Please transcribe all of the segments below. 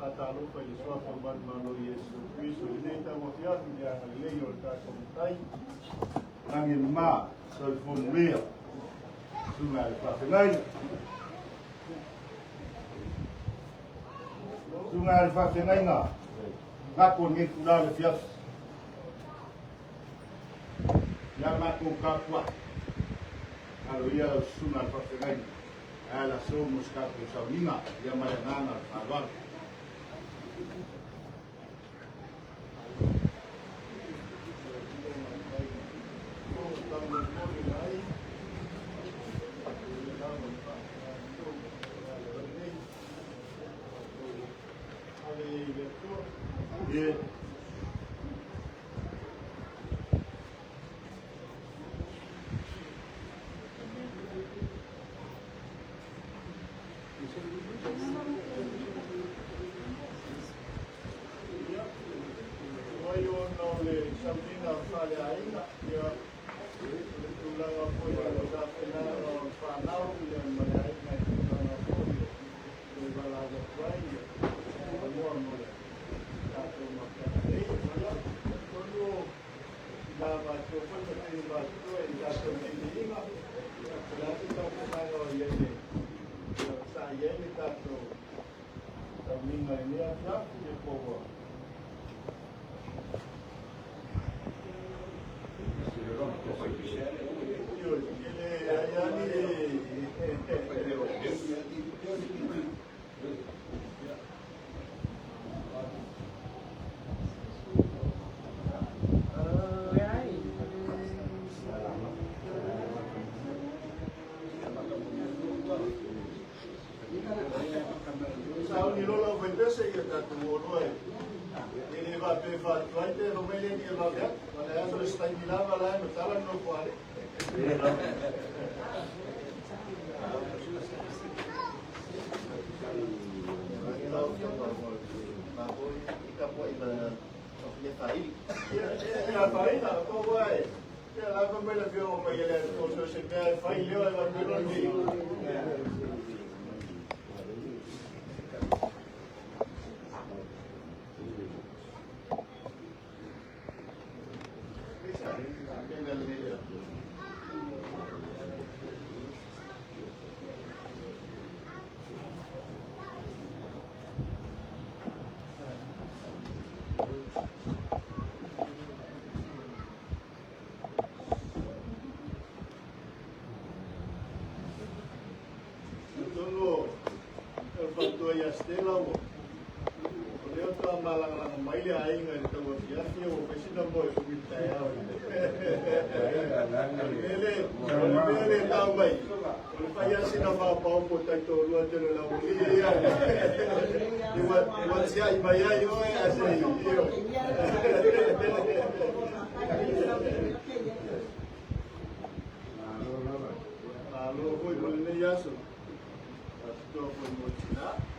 Atalupa i soa format manori Yesu Cristo i nei tamo fiatu di Galilei o tato mutai nangi ma so fun mea sunga e whawhenai sunga e whawhenai ngā ngako nge kurale fiatu ia ngako kakua alo ia sunga e whawhenai ala somos kaku saunga ia mai ngana whawara Yeah. Stella o leo ta malanga mai le ainga ni tawa ya ti o pesina boy o mita ya ele ta mai o fa ya sina ma pa o ta to lo te lo la o ya wa sia i mai ai o ase io alo voi volle yaso sto con mochila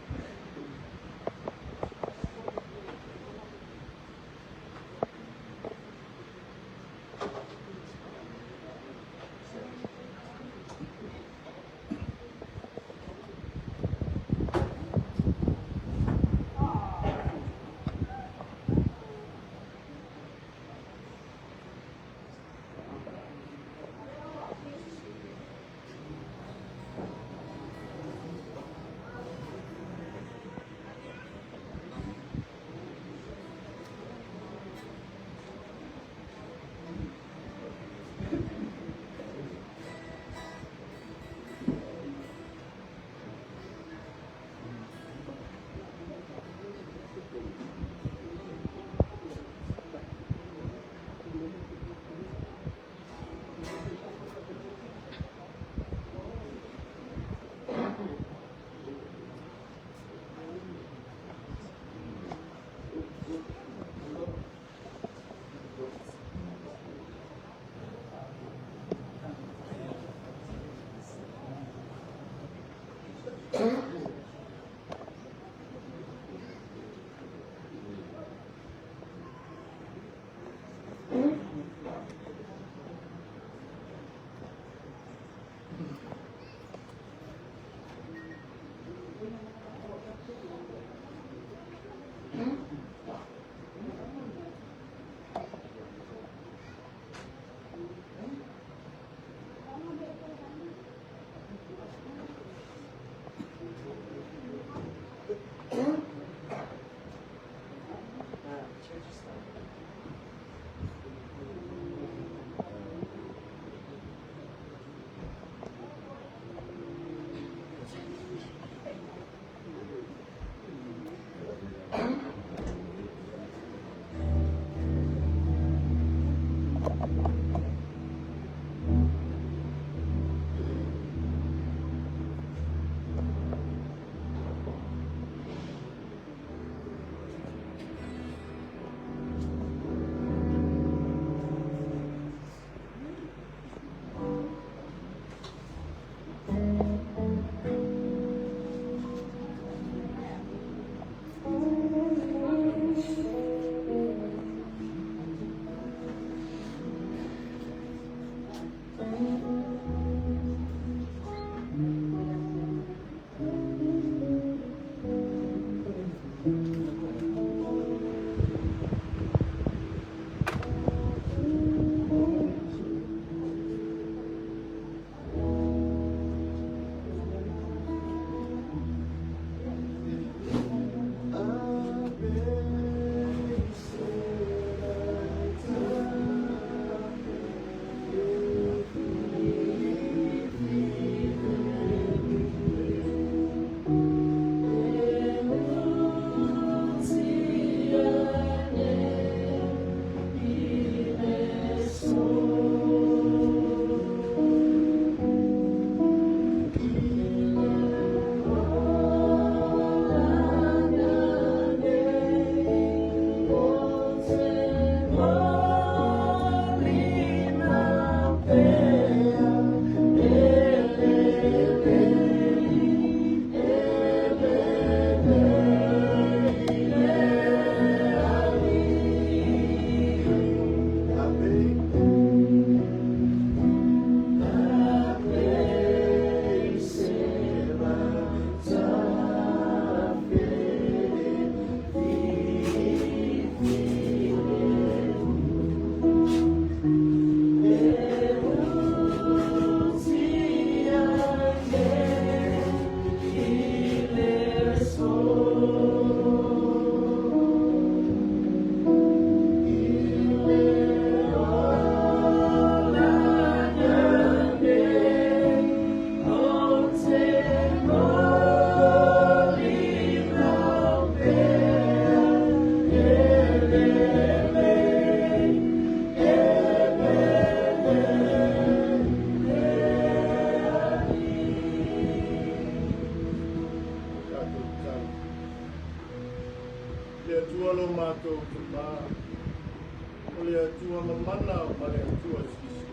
O le atua mamana ma le atua sisi.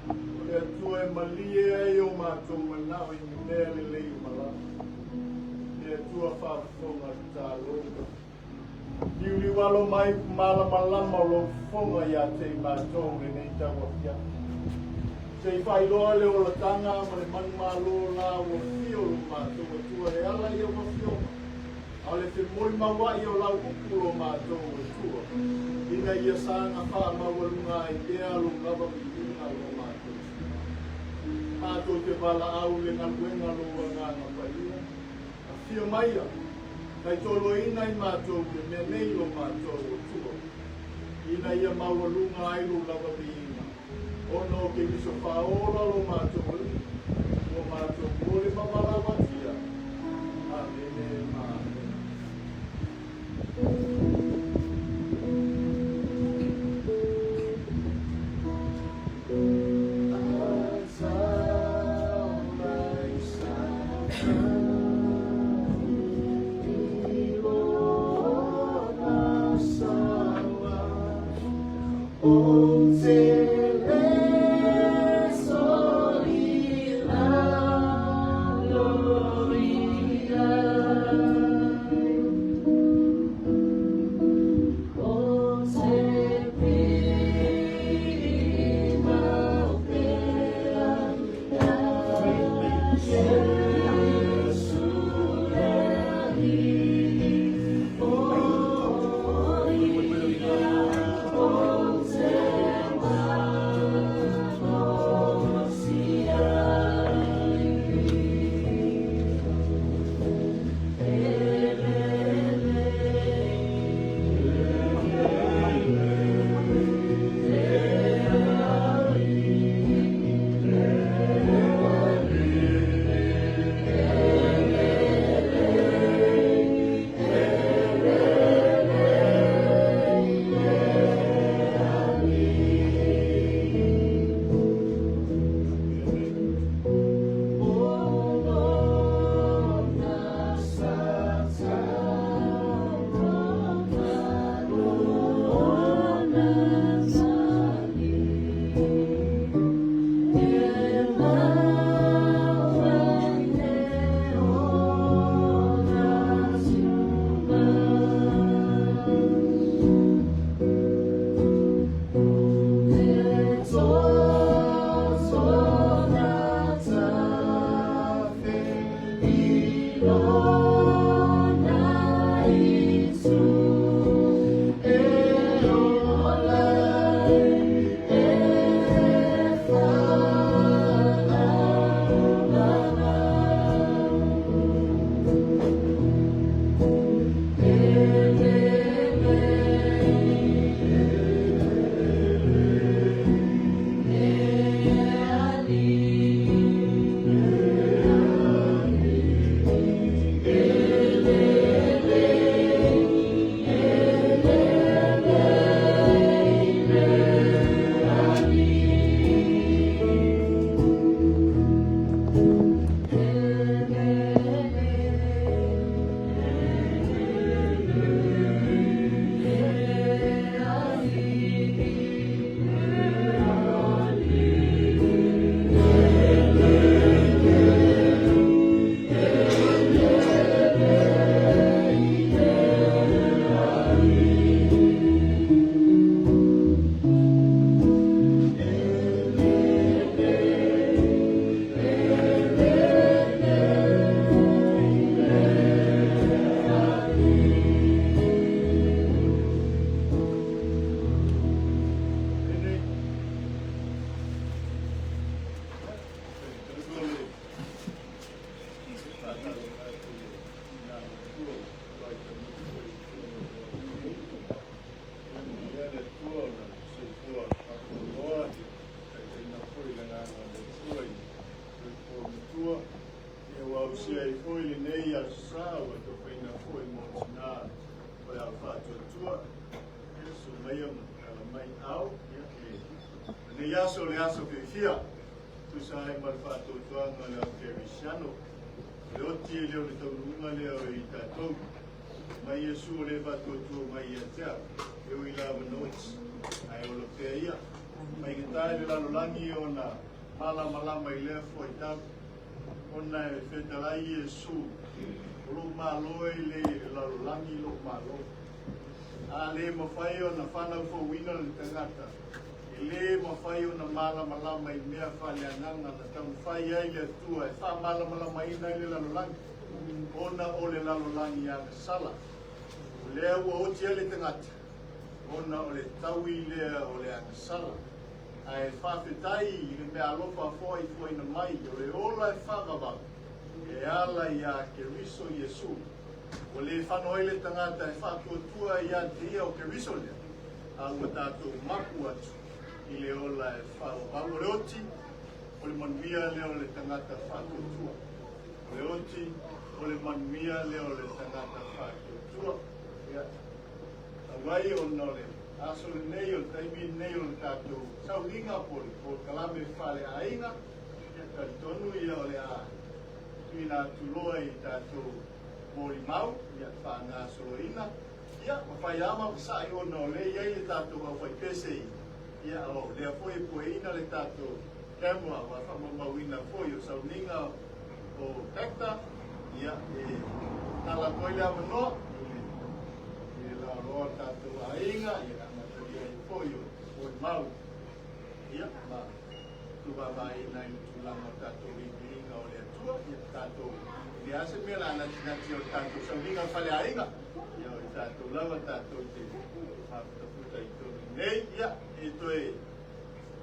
O le atua e malie ai o mātou manao I mea le lei mala. Le atua whaafonga tālonga. Niuli walo mai malama lama o lo fonga ia te mātou le nei tawa pia. Te whailoa le o la tanga ma le manmalo la o fio lo mātou atua e ala I o fio. A le te moi mawai o lau upulo mātou atua. Ina ia sanga wha mawalunga I ea lo ngaba mitina lo mātou. Mātou te wala au le ngaluenga lo wanganga paia. A fio maia. Kai tolo ina I mātou ke mea nei lo mātou atua. Ina ia mawalunga ai lo ngaba mitina. Ono ke miso whaola lo mātou li. Lo mātou mole mamarawa tia. Amene Amen. Yaso le aso ke fia tu sai mar fato tuanga le ke visiano le oti le o tau lunga le o i tatou mai Yesu le whatuatua mai ia tea, e ui lawa noits, ai o lo pea ia. Mai ki tae le lalolangi o na malama i lea fo i tau, o na e whetalai Yesu, o lo malo e le lalolangi lo malo. A le mawhai o na whanau fo wina le tangata, e le mawhai o na malama i mea whale ananga, na tau whai ai le tua, e wha malama i nei le lalolangi, ona o le lalolangi a le sala. Lea ua oti ale tangata, ona o le taui lea o le anga sala. Ai whawhetai i le mea alofa fwoi na mai, o le ola e whakawau, e ala i a Keriso Yesu. O le whanoi le tangata e whakuatua i a te ia o Keriso lea, a ua tātou maku atu i le ola e whakawau. O le oti, o le manuia lea o le tangata whakuatua. O le oti, o le manuia lea o le tangata whakuatua. Awai o nole, aso le nei o taimi nei o le tātou saulinga poli, o kalame whale ainga, ia karitonu ia o le a tuina tuloa i tātou mori mau, ia whanga soloina, ia mawhai ama pasai o nole, ia i le tātou au whai pese i, ia o lea foi pueina le tātou kemua, wa whamamawina foi o saulinga o Hector, ia e tala koile ama noa, roa tātou ainga, ia mataria i whoio, o mau. Ia, ma, tuwa mai nai tulanga tātou i biringa o lea tua, ia tātou, i ase mea la nati o tātou saulinga whale ainga, ia o i tātou lawa tātou te haputaputa i tōni nei, ia, e toe,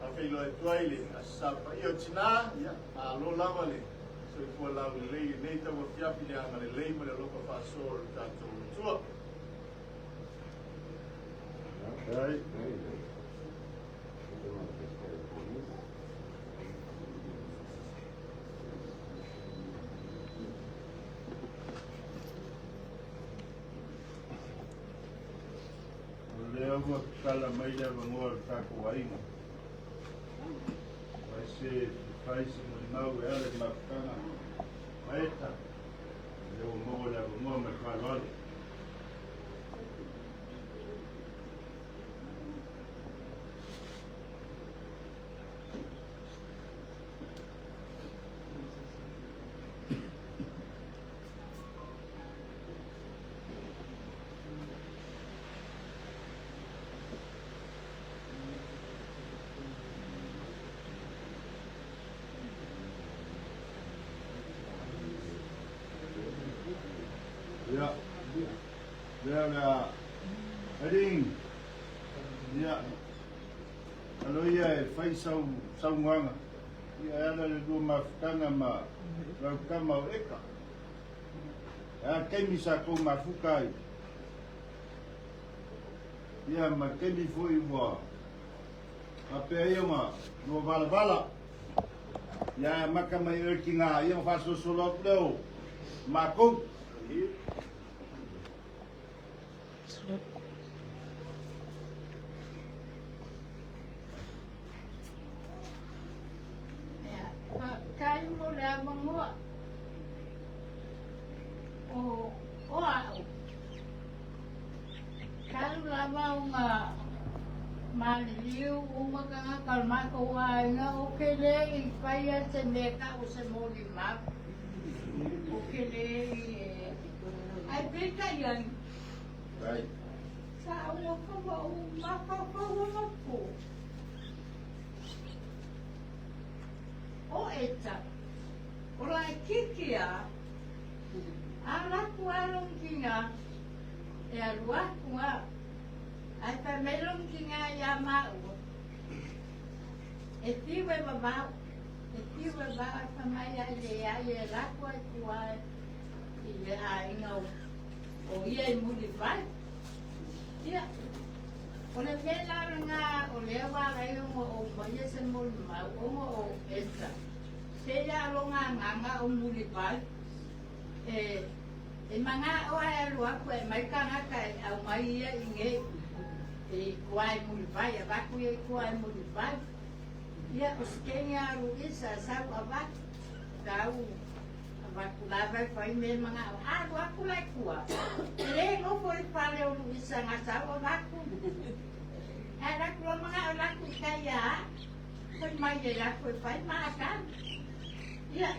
a whilo e tuaile, a sapa, ia o tina, ia, a lo lawa le, so i kua lau le lei, nei tawa fiapi le anga le lei, ma le loka whasoro tātou tua. Right. Leo ua kala mai le vangoa le tako ainga. Vai se faisi mau e ale mapukanga maeta. Leo moa le vangoa me whalole. Ja, aling, ja, kalau ia fai sau nganga, ia ana le dua mafutanga ma raukama o eka, ia kemi sa kou mafukai, ia ma kemi foi wa, apea ia ma no vala, ia makama ia kinga ia faso solop leo, makong. Kai mo la mangua o au kai la ma maliu uma ka kalma ko ai na o kele I pai se me ka o se mo di ma o kele ai brinca yan Right. sa o ko ma ko o eta ora kikia ala kualong kinga e alua kunga ai pa melong kinga ya mau e tiwe baba pa mai ai le la kua I le ai no o ia I muli vai ia o le vela nga o le wa ai o mai se mul ma o esta se ya lo nga o muli vai e manga o ai lo aku e mai kanga kai au mai ia inge e kuai muli vai a ku e kuai muli vai ia o skenya ru isa sa ava kau Vakulava foi mesmo água culecua. Ele não foi para o isang asawa vaku. Era como mga laku kaya. Foi mais lá foi pai makan. Ya.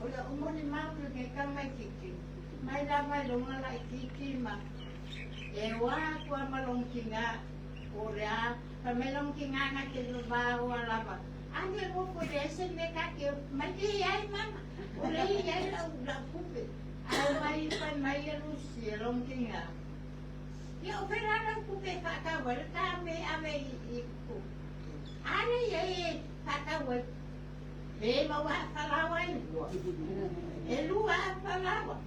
Olha o monimau que kama kiki. Mai lama longa la kiki ma. Ewa ko malong kinga. Ora, pamelong kinga nga kinuba wala ba. Ano mo po desen me kaki, magiyay mama. Wala yay la ula pupi. Ay may rusi long kinga. Ya operaran pupi kakawal kami ame iku. Ano yay kakawal? Mawa palawan. Elua palawan.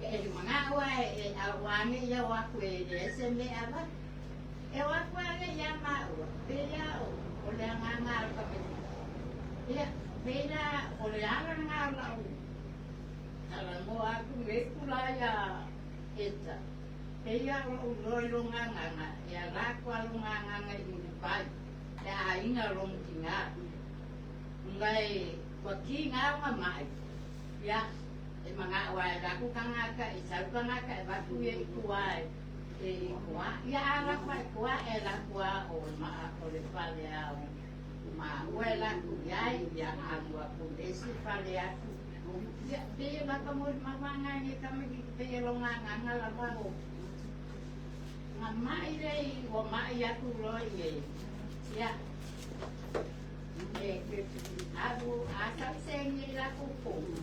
Mga awani ya wakwe desen me aba. Wakwe ya ma. Pero oleh ngangal kami. Ya, beda oleh ngangal. Kalau mau aku bekulaya kita. Dia lo ngangal, ya laku lo ngangal itu pai. Ya ingat long tinggal. Ngai bagi ngangal mai. Ya, mga awal aku kangaka, isau kangaka batu ye kuai. Kuah, ya anak kuah elah kuah olma oleh palea ma kuah kuah ya aku desi palea ya dia bakal mau mamangan ni kami kita longangan lah baru mama ini wama ya tuloy ya aku asal sengi laku pun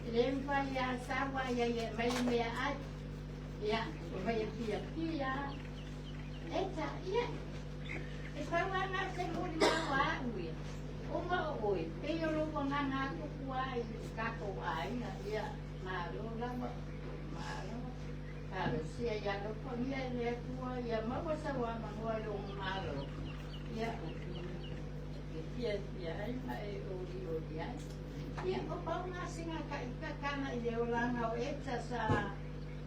lempar ya sawa ya mai mai ya, supaya pia. Eta, ya. Ikaw nga sa mula ui. Ui. Pero lo mga nakukuha, kakuha, ya. Malo lang. Malo. Pero siya ya lo pamilya kuha, ya mawasawa mangwalong malo. Ya. Ya, ay uli. Ya, upang nga singa kakana ideolang au etsa sa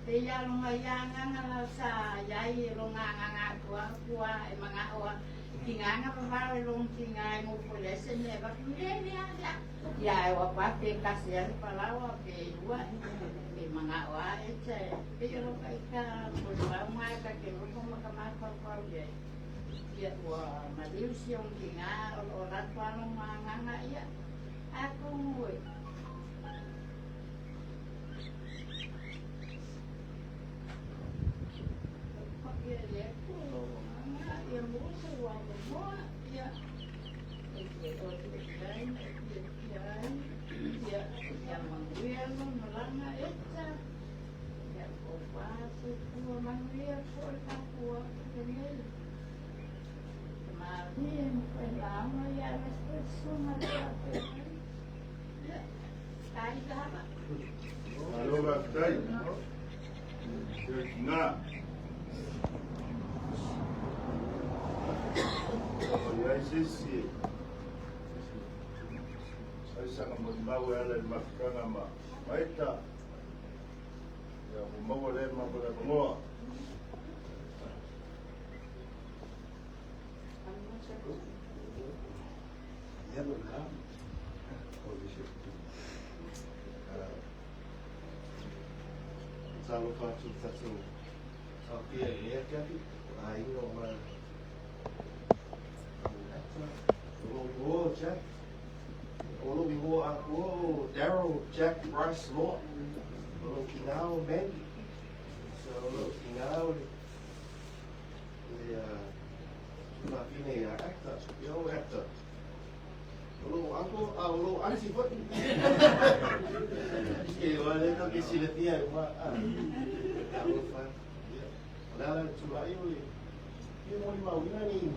Dia lungayangan sa yai lungangan kuah mga oa tingangan pembawa lung tingai mo polesen ne ba ni ada ya wa pape kasian palawa pe dua pe mga oa etse pero kaika pulwa ma ka ke mo makamar pa ya wa malius yung tinga orat pa lung manganga ya aku ngoi Halo Baktai. Nah. Ya sisi. Saya sangat membawa ala makan ama. Baita. Ya membawa le membawa semua. Ya benar. Kondisi. Selalu pasuk satu. Tapi ya jadi ayo mah. Oh, Jack. Oh, we go oh, Daryl, Jack, Bryce, Lord. Oh, Kinao, Maggie. So, Kinao, cuma ini ya, actor. Yo, actor. Kalau ada sih buat. Kalau ada tu kesilat dia, cuma kalau fan, ada cuma ini. Ini mau ni.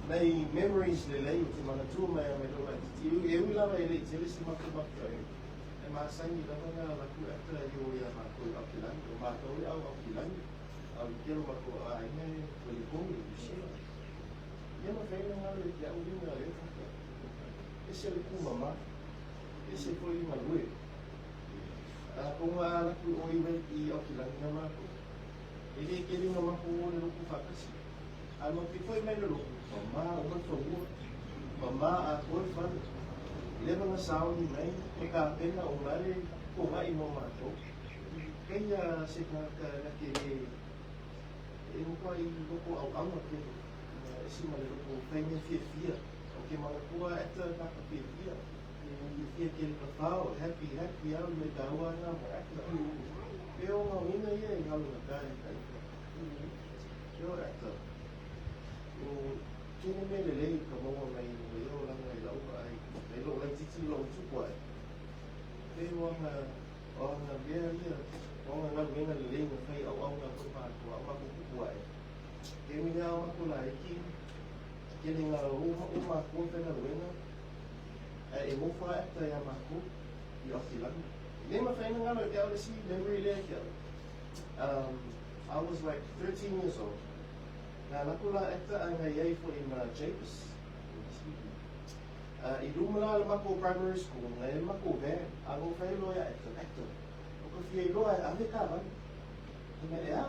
Nei memories le lei ti mana tu mai me do mai ti eu la vai le ti si ma ma e ma sangi da na la ku ata yo ya ma ku apilan o ma to ya o apilan au kero ma ku ai ne ko li ko ni si ya ma fe na le ya u ni na le ese le ku mama ese ko li ma lui ko ma la ku o i me i apilan na ma ko ele ke li ma ko le ku fa kasi al mo pi foi mai lo mama, uma favor, mama, a cor, Leva na sao ni mai, e ka pena o mare, ko mai mo mato. Kaya se ka ke e mo pa I loko au anga ke si male loko pena fia. O ke mala kua eta ka fia. E fia ke ka pao, happy au me ka ua na mo eta. E o ngā wina ia I halu na kai kai. E o eta. O kene me lelei ka monga mai me o langa I lau ai. Mai lo lai titi lo tuku ai. E o anga mea ia. O ngā wina lelei na whai au au ngā kupātua, au mako kuku ai. Ke minga au mako la eki. Kene ngā o mako whena wina. E mofa eta ia mako I osi langa. Nema whaina ngana te au le si memory lea ki au. I was like 13 years old. Nā nakula eta a ngai ei fo I ma Japes. I rumala le mako primary school, ngai mako van. A ngo whai loa eta. O ka whia I loa e ame ka wan. Ngai ea?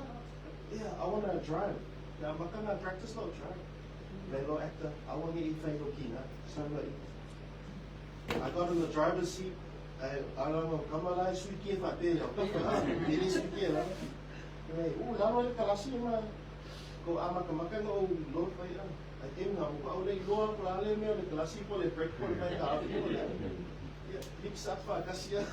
Yeah, I want to drive. Nā makana practice lo drive. Ngai loa eta, I want to I whai lo kina. Sanwa I got in the driver's seat. I don't know, kamala I sui kia whate au. Dere sui kia la. Lama le kalasi ma. Ko ama kamaka no lo whai a. I came now, I would like loa ko ale me le kalasi po le break po le whai ka api po le. Mix up wha kasia.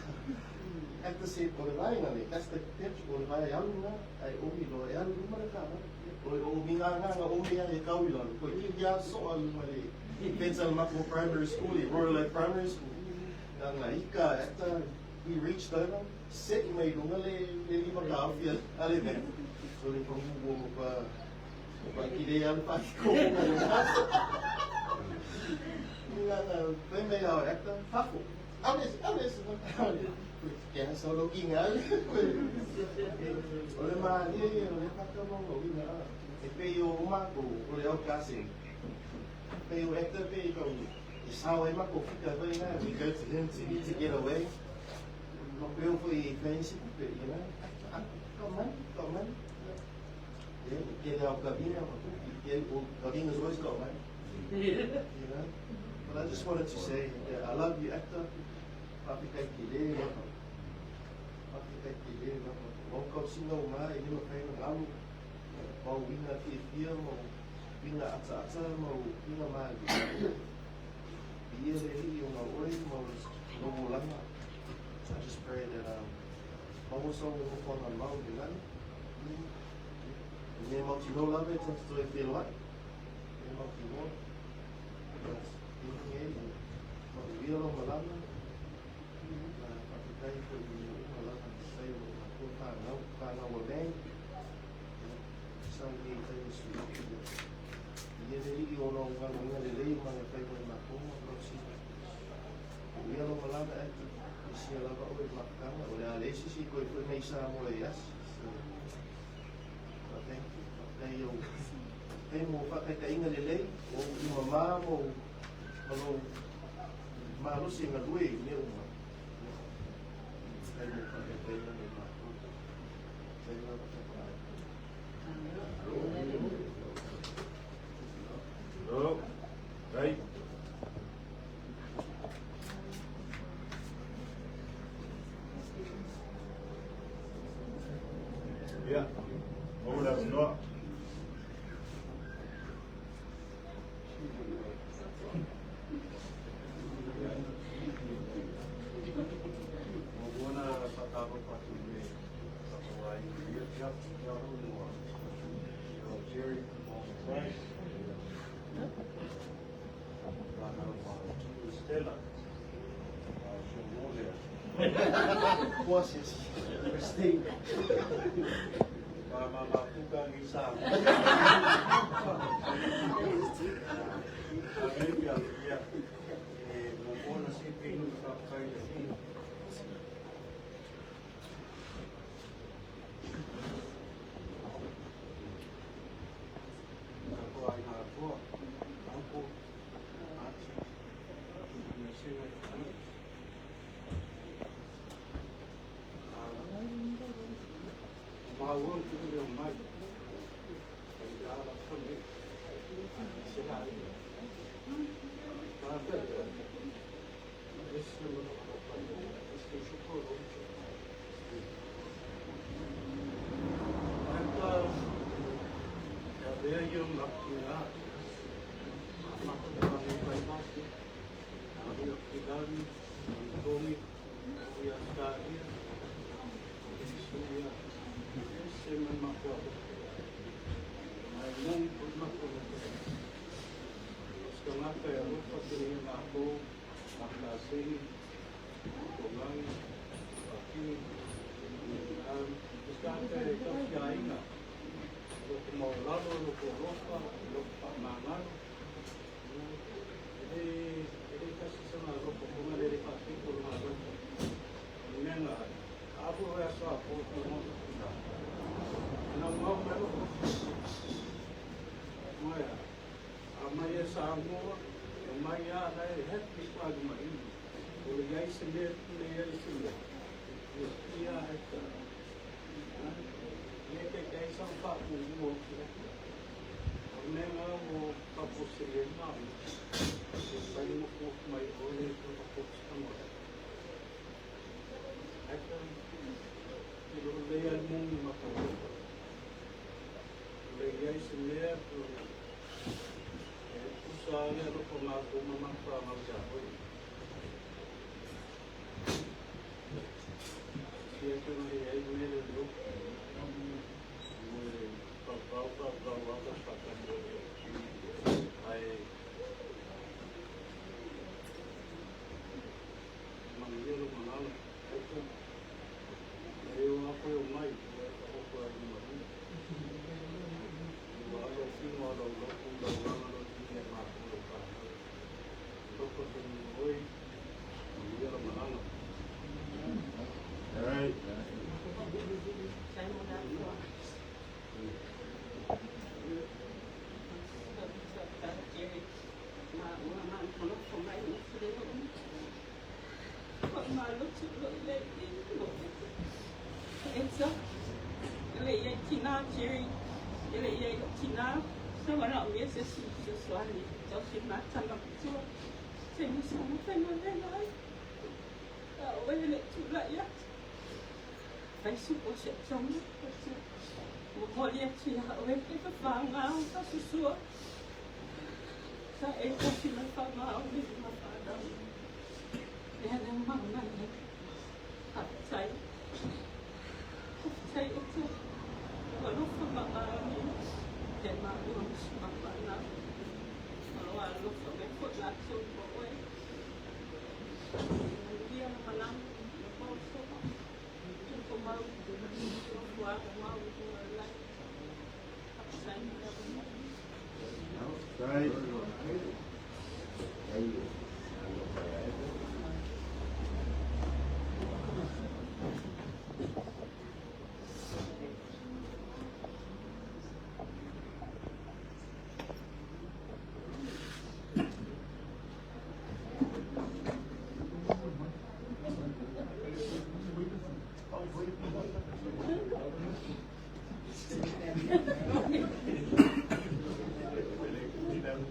At the same po le whai ngane. That's the pitch po le whai alu nga. Ai omi lo e alu ma le ka ma. O minga nga omi a e kau I lalo. Ko I kia so alu ma le. Pensal Mako Primary School, Royal Life Primary School. Nga ika, eta, we reached over, set may lunga le lima ka awhia, ale me. So le pangubo mo pa kide alu pa ko nga lunga. Nga, pe me au eta, fafo. Ales, kaya sa loki nga. Ole ma, ole paka mo ngo, e pe yo umako, ole au kasing. Peo eta pe ko sao e mako fika vai na we go to him to get away. No peo foi fancy pe you know. Come on. Yeah, get out cabina, get cabina is always got man. You know. But I just wanted to say I love you actor. Papi kai kile. Papi kai kile. Mo ko sino mai ni mo kai na alu. Mo winga fia mo Pinga ata mau pinga mali. Ia leli o ngā oi mau nomo langa. I just pray that mau so mo kona mau di lani. Me mau tino lave tanto to e whelai. Me mau tino. Mas pinga e mau vira lo malanga. Pakitai ko I malanga sai o ma ko ka na o bem. Sai ni tai su. Ia rei o no ngā runga le rei mana whai mai makoma prosi. Ia lo malanga e si alava o e makanga o le alesi si koe koe mei sa mo e as. Thank you. Thank you. Hei mo whakai ka inga le lei o I mamā mo malo malusi ngā lue I me uma. Hei mo whakai ka inga le makoma. Hei mo whakai. Oh, right. Yeah. Oh, that's not. Bosses, Steve. Mamapukan isang. Mungkin nasi ping pakai ini. Aku ayah aku, Mawon tu yang mai, kalau pun ni, sedar. Apa?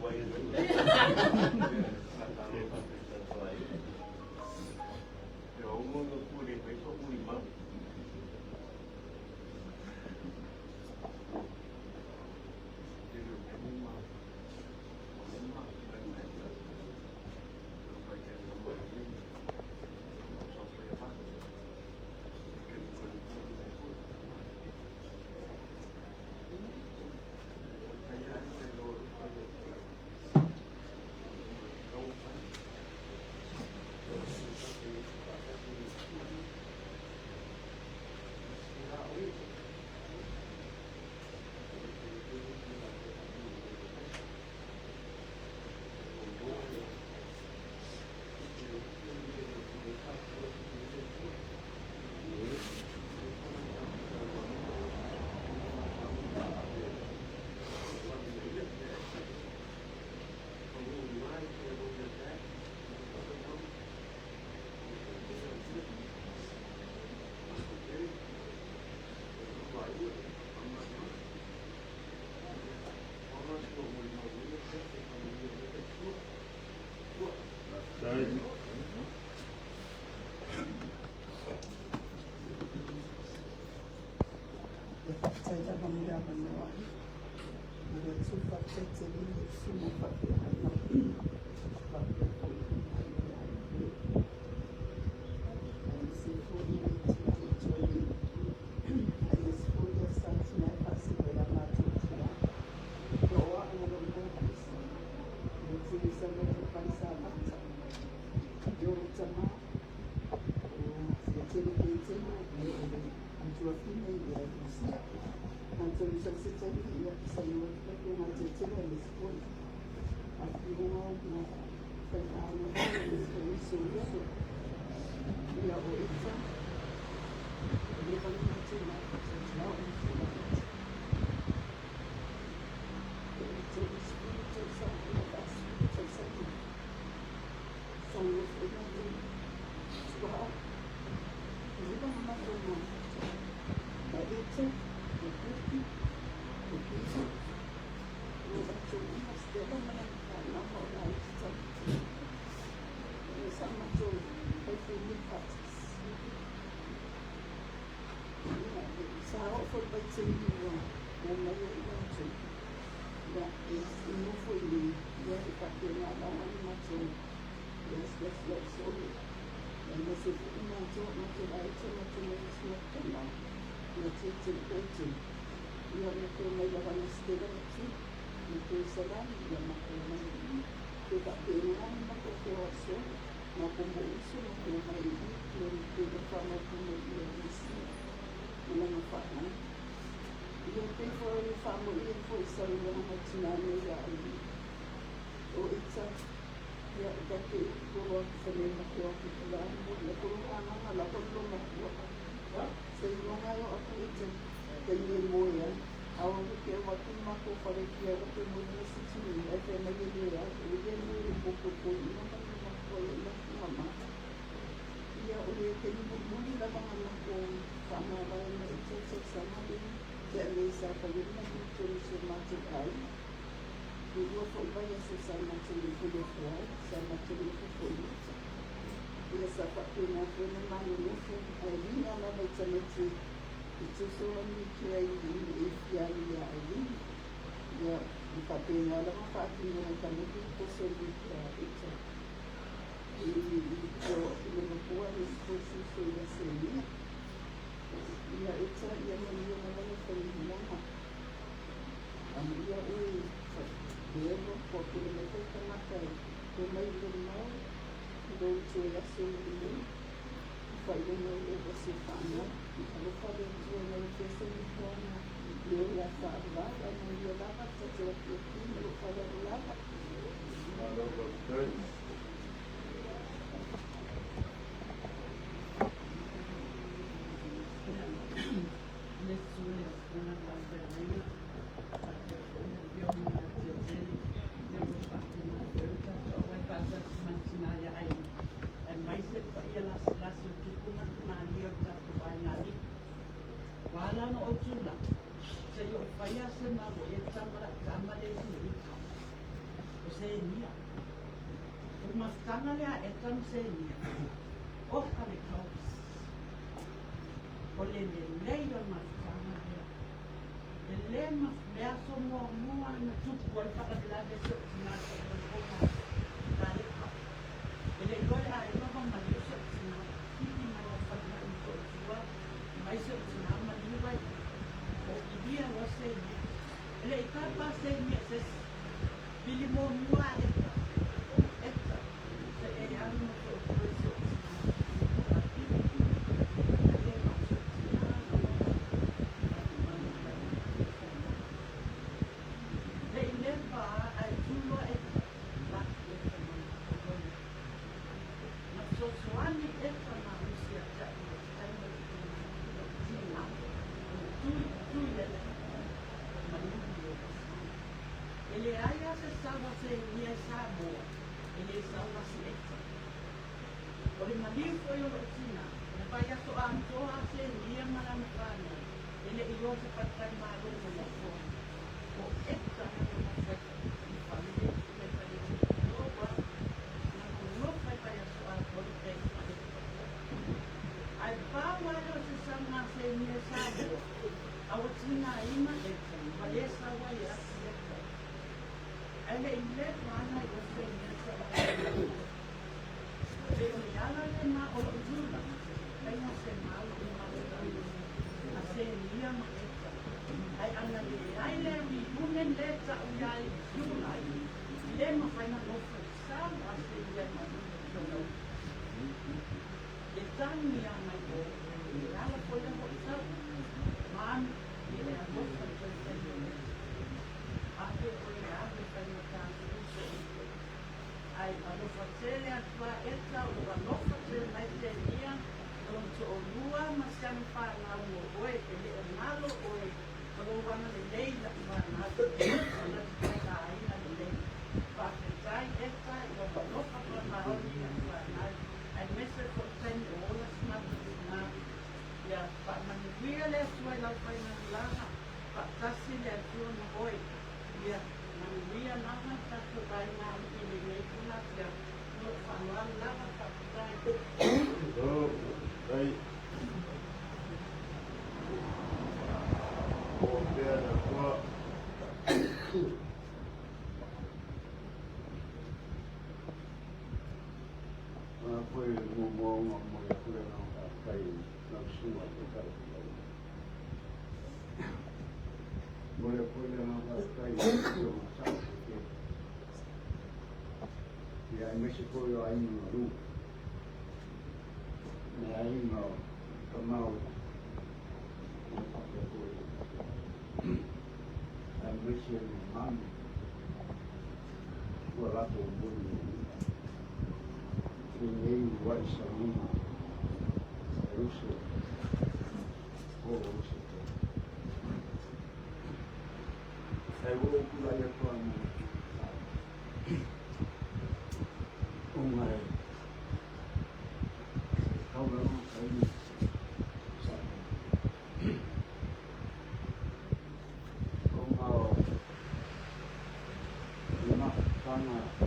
Way Saita pamoja na wao. Ndio tufa tete ile simu kwa Awat sina esa waya ele ile mana yo pensa pero ya la de ma o dula tengo se mal de mal hace día ai ana le ai le mi unen le ta uai dula le ma fai na no sa hace día ma no Tani a mai o ela foi na bolsa man ele a bolsa ake foi a de para ai a bolsa ele a sua essa o a bolsa mais seria com o lua mas já não faz lá o oi ele é malo oi quando o ano de lei da para aí na lei para pensar essa o a bolsa para na hora and Mr. Forten all smart na ya pa maniguia le sua la pa na la pa kasi le sua no boy ya maniguia na na ta to bai na ni le kula ya no fa la la pa ta Oh, right. Oh, there, what? Foi uma mulher que não caiu na sua mulher foi não caiu na sua e aí me chegou aí no ru e aí no tomou aí me chegou mano foi lá todo mundo ninguém vai sair, eu sei, ou você tem. Eu vou pular a tua mão. Uma é. Calma, não sai. Uma cana.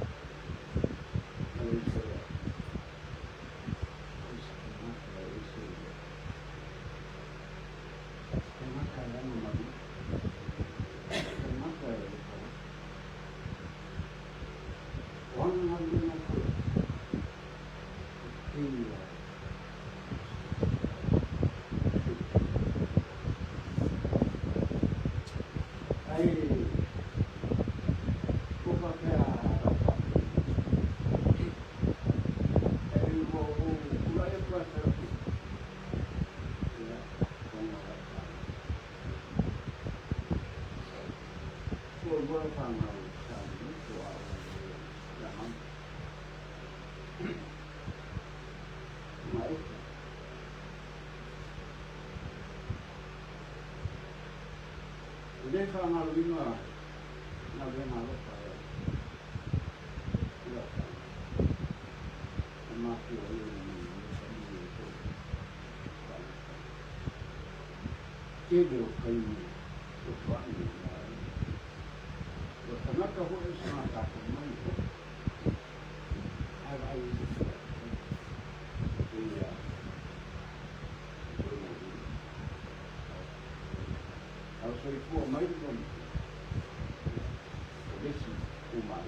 Deja mal vino a una buena ropa más que hoy quiero que los baños los canacas son ataques soy por meio do mundo. Desse o mar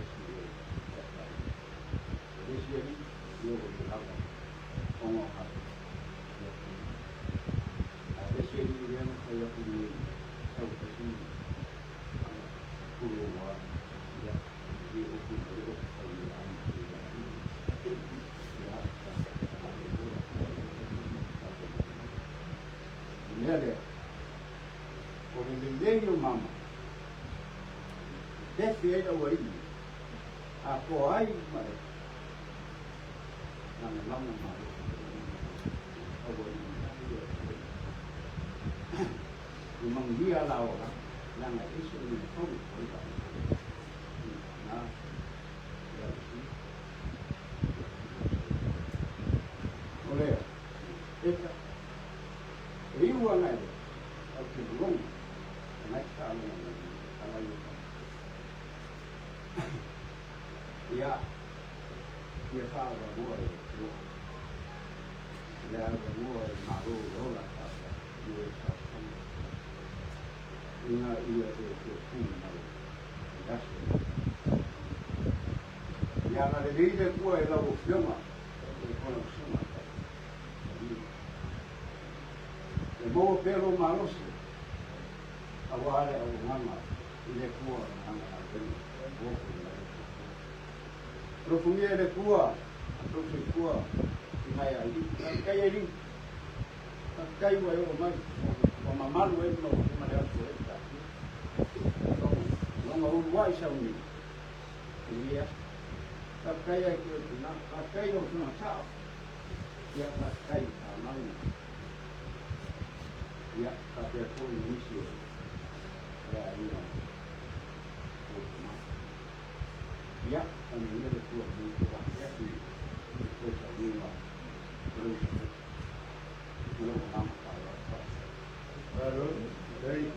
desse aí eu vou tirar com a raça. A desse aí eu não sei a primeira é o que assim por o ar e o primeiro Leio mama, desce ele ao aí, a coai, mas não o mangia lá ora, lá na isso ele não foi na olha, essa Rio Anel, é o que bom. Ya, dia fala boa, ya boa, maru, rola, Inga ia e pūna mai. Yase. Ia ngā le rīre kua e lau whionga. E kona sunga. E mō pero marose. A wāre au nganga. I le kua nganga a veni. Wōku mai. Rofungia le kua. Rofu kua. I ngai a li. Kai e li. Kai wa e o mai. Wa mamalu e no. Ima le atu e ta. Longa uruai sa uni. Ia. Kai e kio tuna. Kai o tuna tau. Ia kai a mai. Ia ka te koi nisi. Ia ina. Ia kami ia le tua ni tua. Ia ki. Ko sa ina. Terus. Ia o nama kaya. Claro, daí.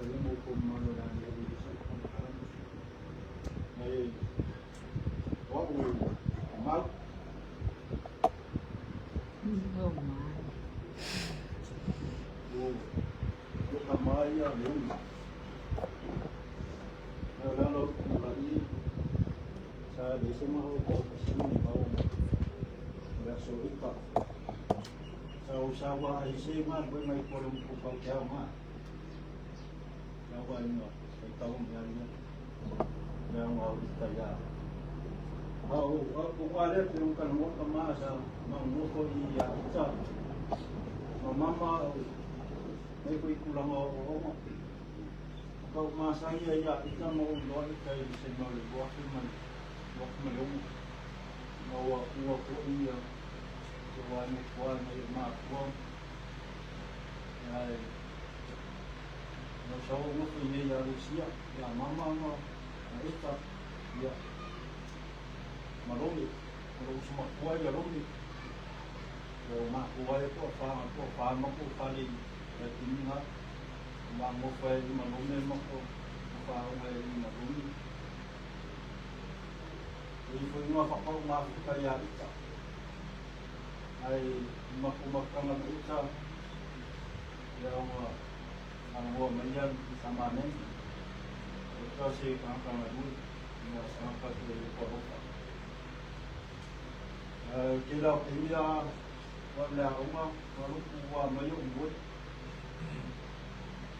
Kalau mau kumano na ni sa pangkalan. Ay, wag mo mal. Oh my. Yo kamaya yun. Lalo lagi sa desa mau ko kasi mau berso ika. Sa usawa ay sema boy may kolong ko pa kaya ma. Nawa niyo ay taong yan niya. Yang mau ditaya. Kung ada yung kalmo kama sa manguko iya sa mama may kulang ako. Kau masaya ya kita mau doa kay Senhor buat malung nawa ko iya tuan ay mako ay no saw mo kini ya Rusia ya mama mo ita ya malung kalau semua kuai ya malung o ma kuai ko fa mo ko pali ya tinga Mamo fai di malume mako fa mai di malume. Ini foi uma fakau ma kaya ita. Ai makumakang ita. Yang ang mayan sama nen. Ito si kang adu na sama di Eropa. Kila iya wala uma maluwa mayo umboy.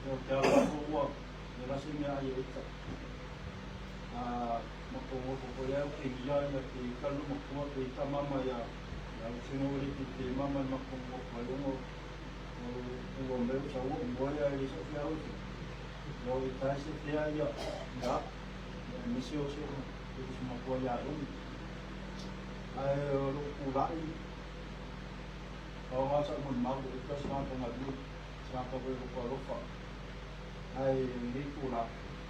Kalau aku rasanya ayo itu, makuha ya tinggal ya kalau makuha kita mama ya, semua itu mama makuha kalau mau ambil cowok boleh ya itu ya itu, kalau kita setia ya, enggak, misi usia itu semua makuha ya itu, ayo pulang, kalau masa mau itu semua pengadu, semua berlupa. Ai ni pula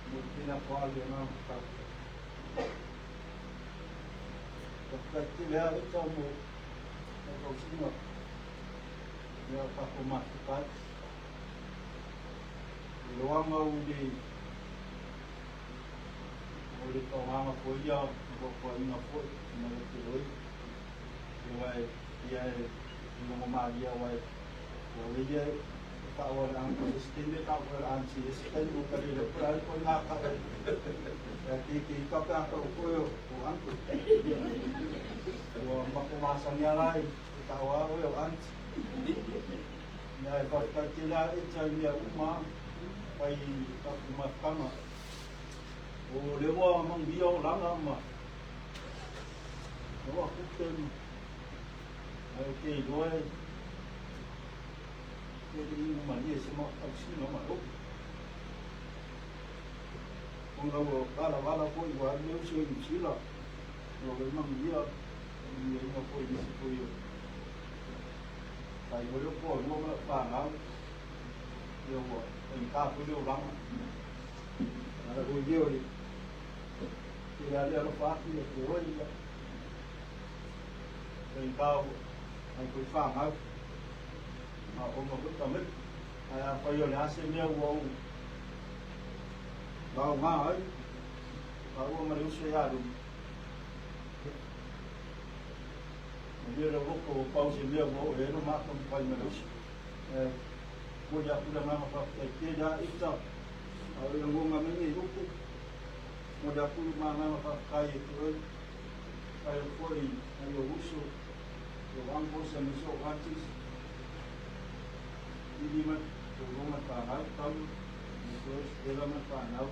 mungkin apa dia nak tak tidak itu mu kalau semua dia tak memastikan luang mau di orang apa ya apa ini apa mana terus dia mau magia boleh dia tawar ang sistem tawar ang sistem mo kanila pero ko nakaka kita ka ko ang makumasang yalay tawa ko ang na pagkatila ito niya uma kay kakumakama o lewa mang biyaw lang ama lewa kutin okay go ahead. Jadi mana semua aksi nama tu. Kalau kalau pun buat ni usia ini lah. Kalau memang dia nak pun di situ. Tapi kalau pun mau nak dia buat engkau pun dia orang. Ada pun dia ni. Dia ada lepas dia boleh dia. Engkau aku faham. Ông mà cũng cầm ít, bây giờ là xem nhau vào mà ấy, vào mà nếu xe ra được, bây giờ lúc cô bao xem nhau vào để nó mát không quay mà nếu, cô già cô đang làm apa, kia ra ít sao, ở yang cô mà mấy người lúc đấy, cô già cô mà làm apa cái thôi, cái phơi, cái usul, cái ăn cô xem số artis. Hindi man tulong at pangaw, terus dalam at pangaw,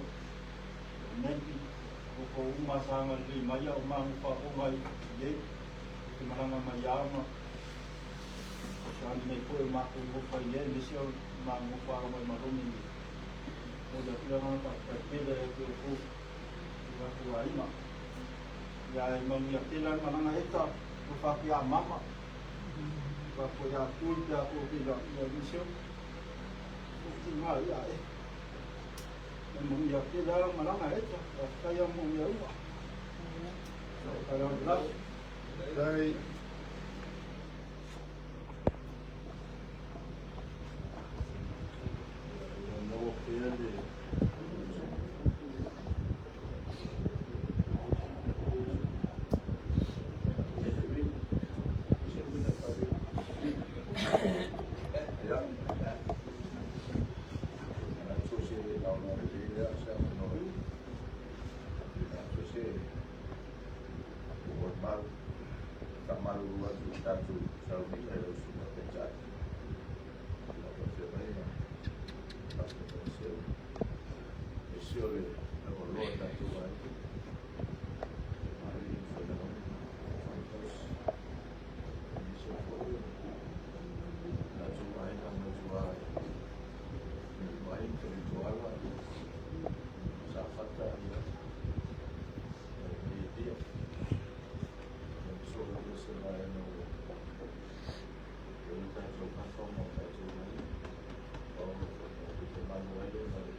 nanti kau masangan lima ya umang pa umay ye, kumalang mayama, kami ko makuha pa ye, misyon mangupa umay marumi, udah bilang apa, kerja itu kuai mak, ya mengertilah mana itu, kupakai mama. Bapak ya kuda aku tidak bisa tinggal ya memang ya tidak malah itu saya mau ya kalau belas Dari Não ofende. lea se noi. Se o mal ta mal ruas do estado São Miguel do Sul da Texas. Não você vai não. Acho que aconteceu. Esse olho é o lote da tua. Aí foi não. Isso foi. Na tua ainda na tua. Vai intelectual lá. Safata dia. Sobre você vai no. Eu não tenho uma forma de fazer. Ou porque mais não é do nada.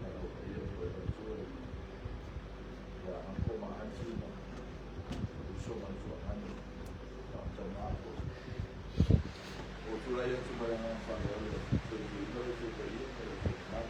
Não eu foi da tua. Já como antes não. O show mais o ano. Então não. Outro aí eu tive uma família. Foi de não eu fui aí, eu fui lá.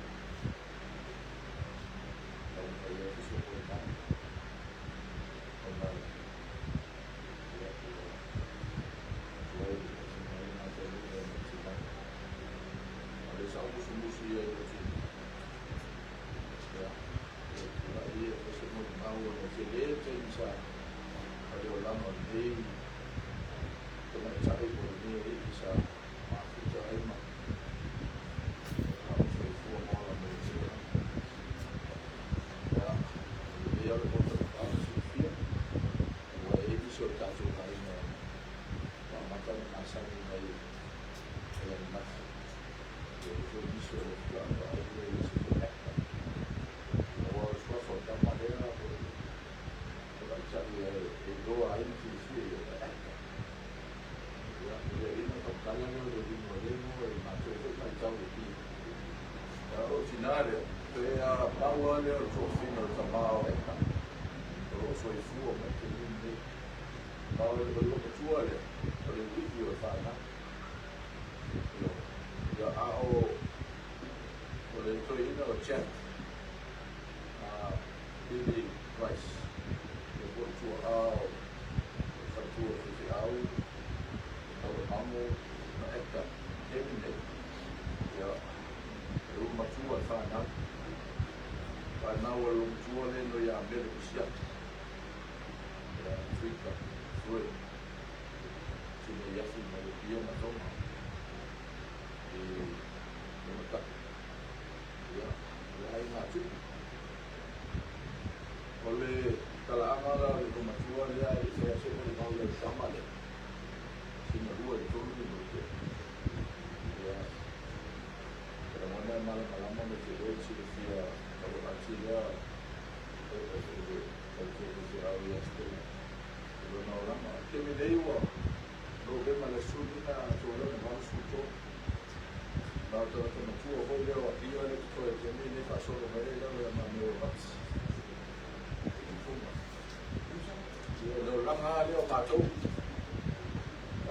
Então aí eu fui por lá.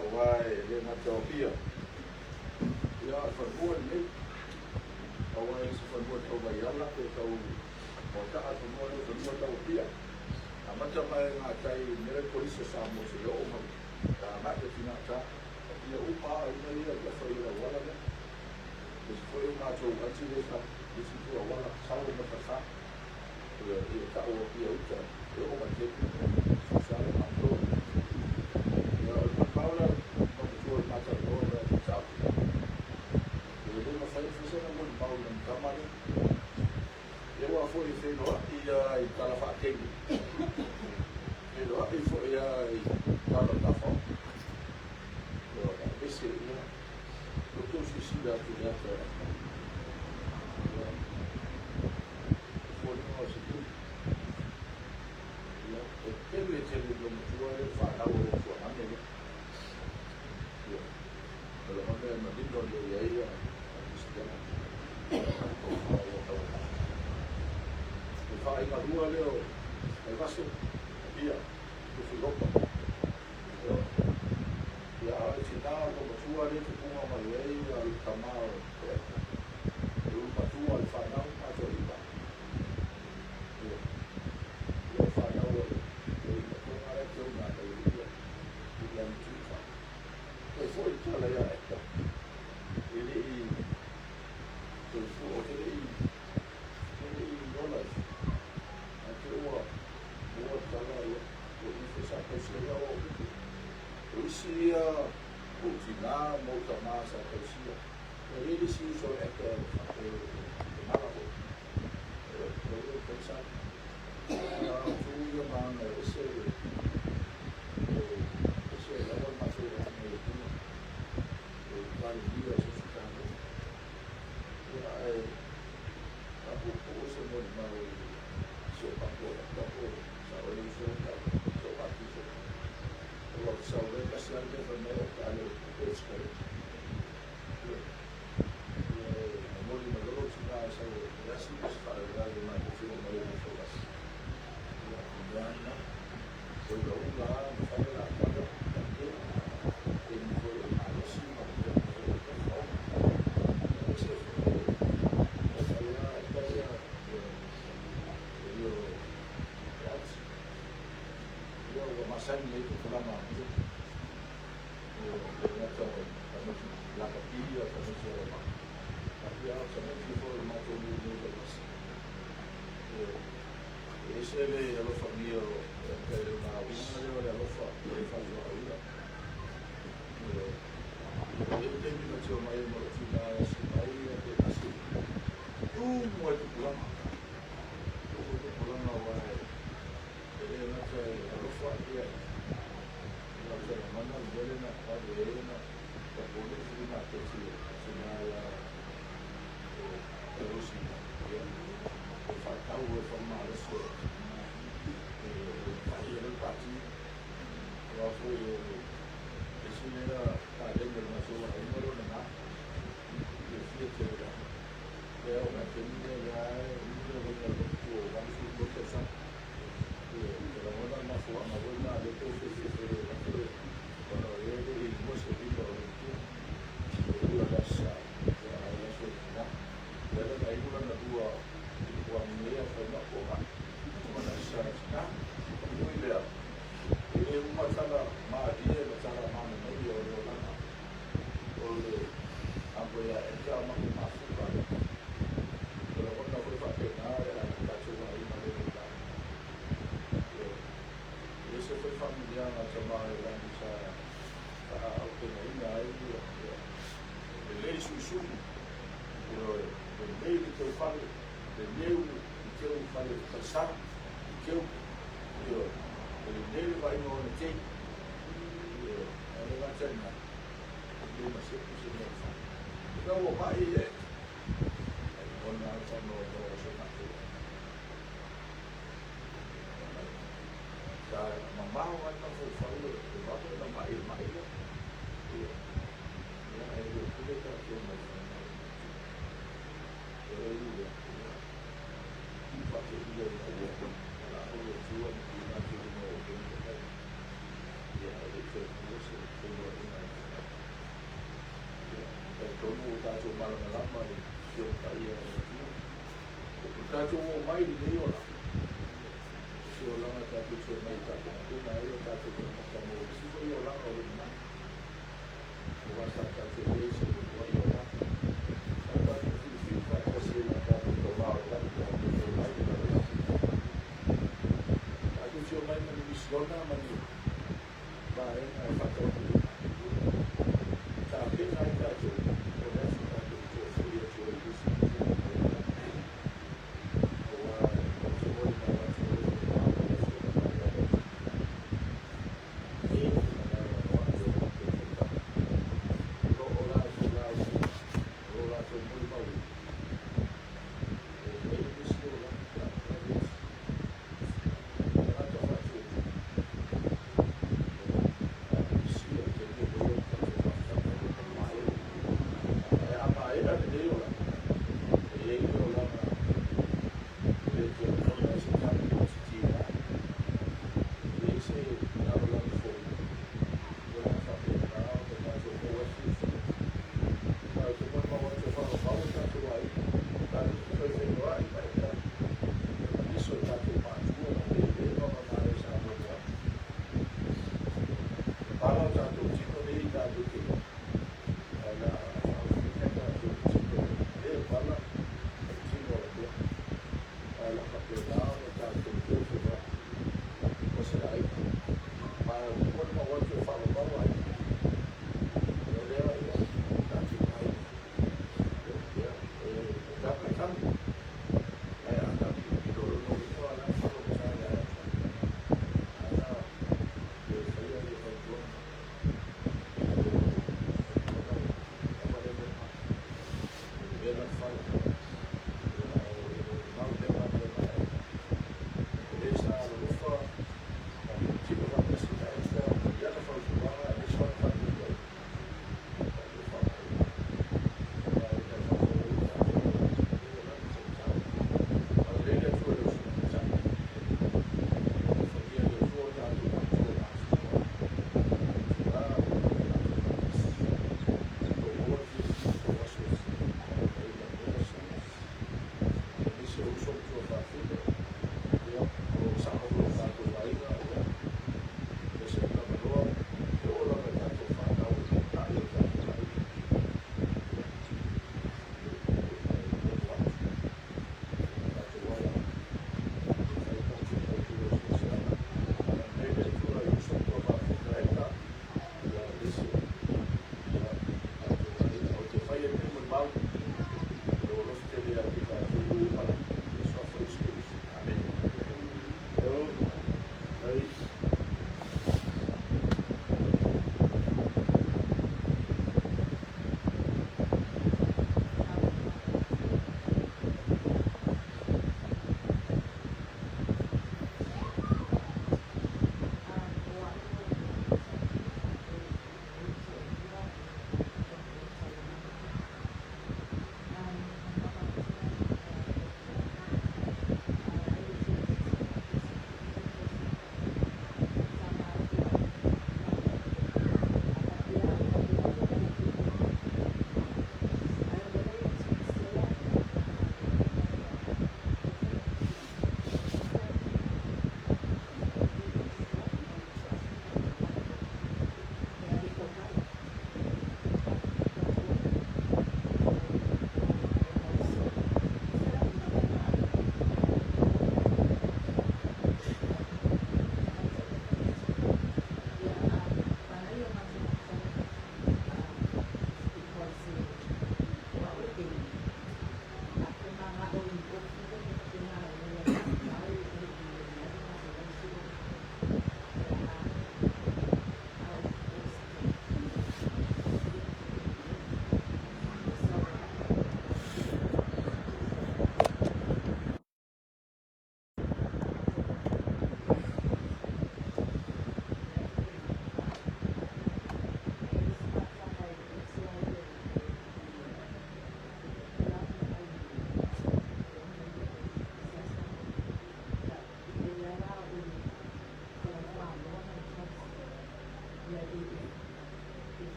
Thank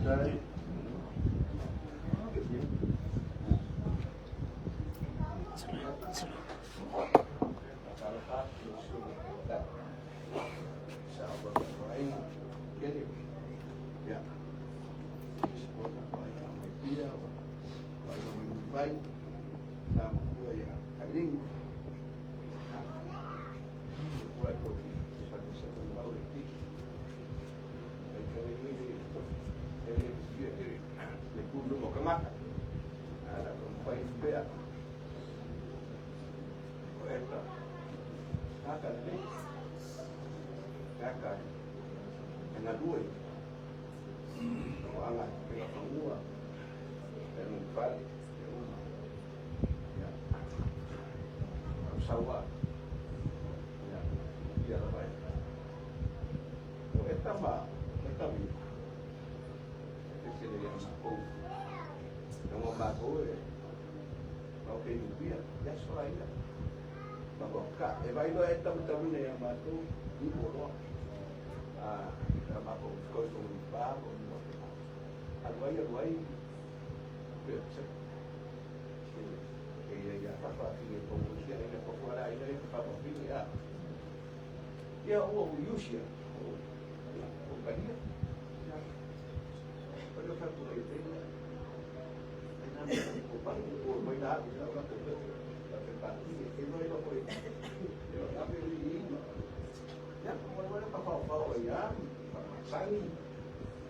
Dari Sawa. Ya. Ya lah. Esta va, esta vi. Este le llama Paco. Como Paco okay, dia ya soalnya. Bago ka, bailo esta tabi na yung Paco, di bolo. Trabajo con un pago, algo ya papa fiye ko ya ina ko wala ina ko papa fiye ya huwa uyushia ko kania ya pero ka ko ite ina ko pa ko mo ina ko ko ko pa ke no ilo ko yo na me ni ya ko wala pa pa ya sangi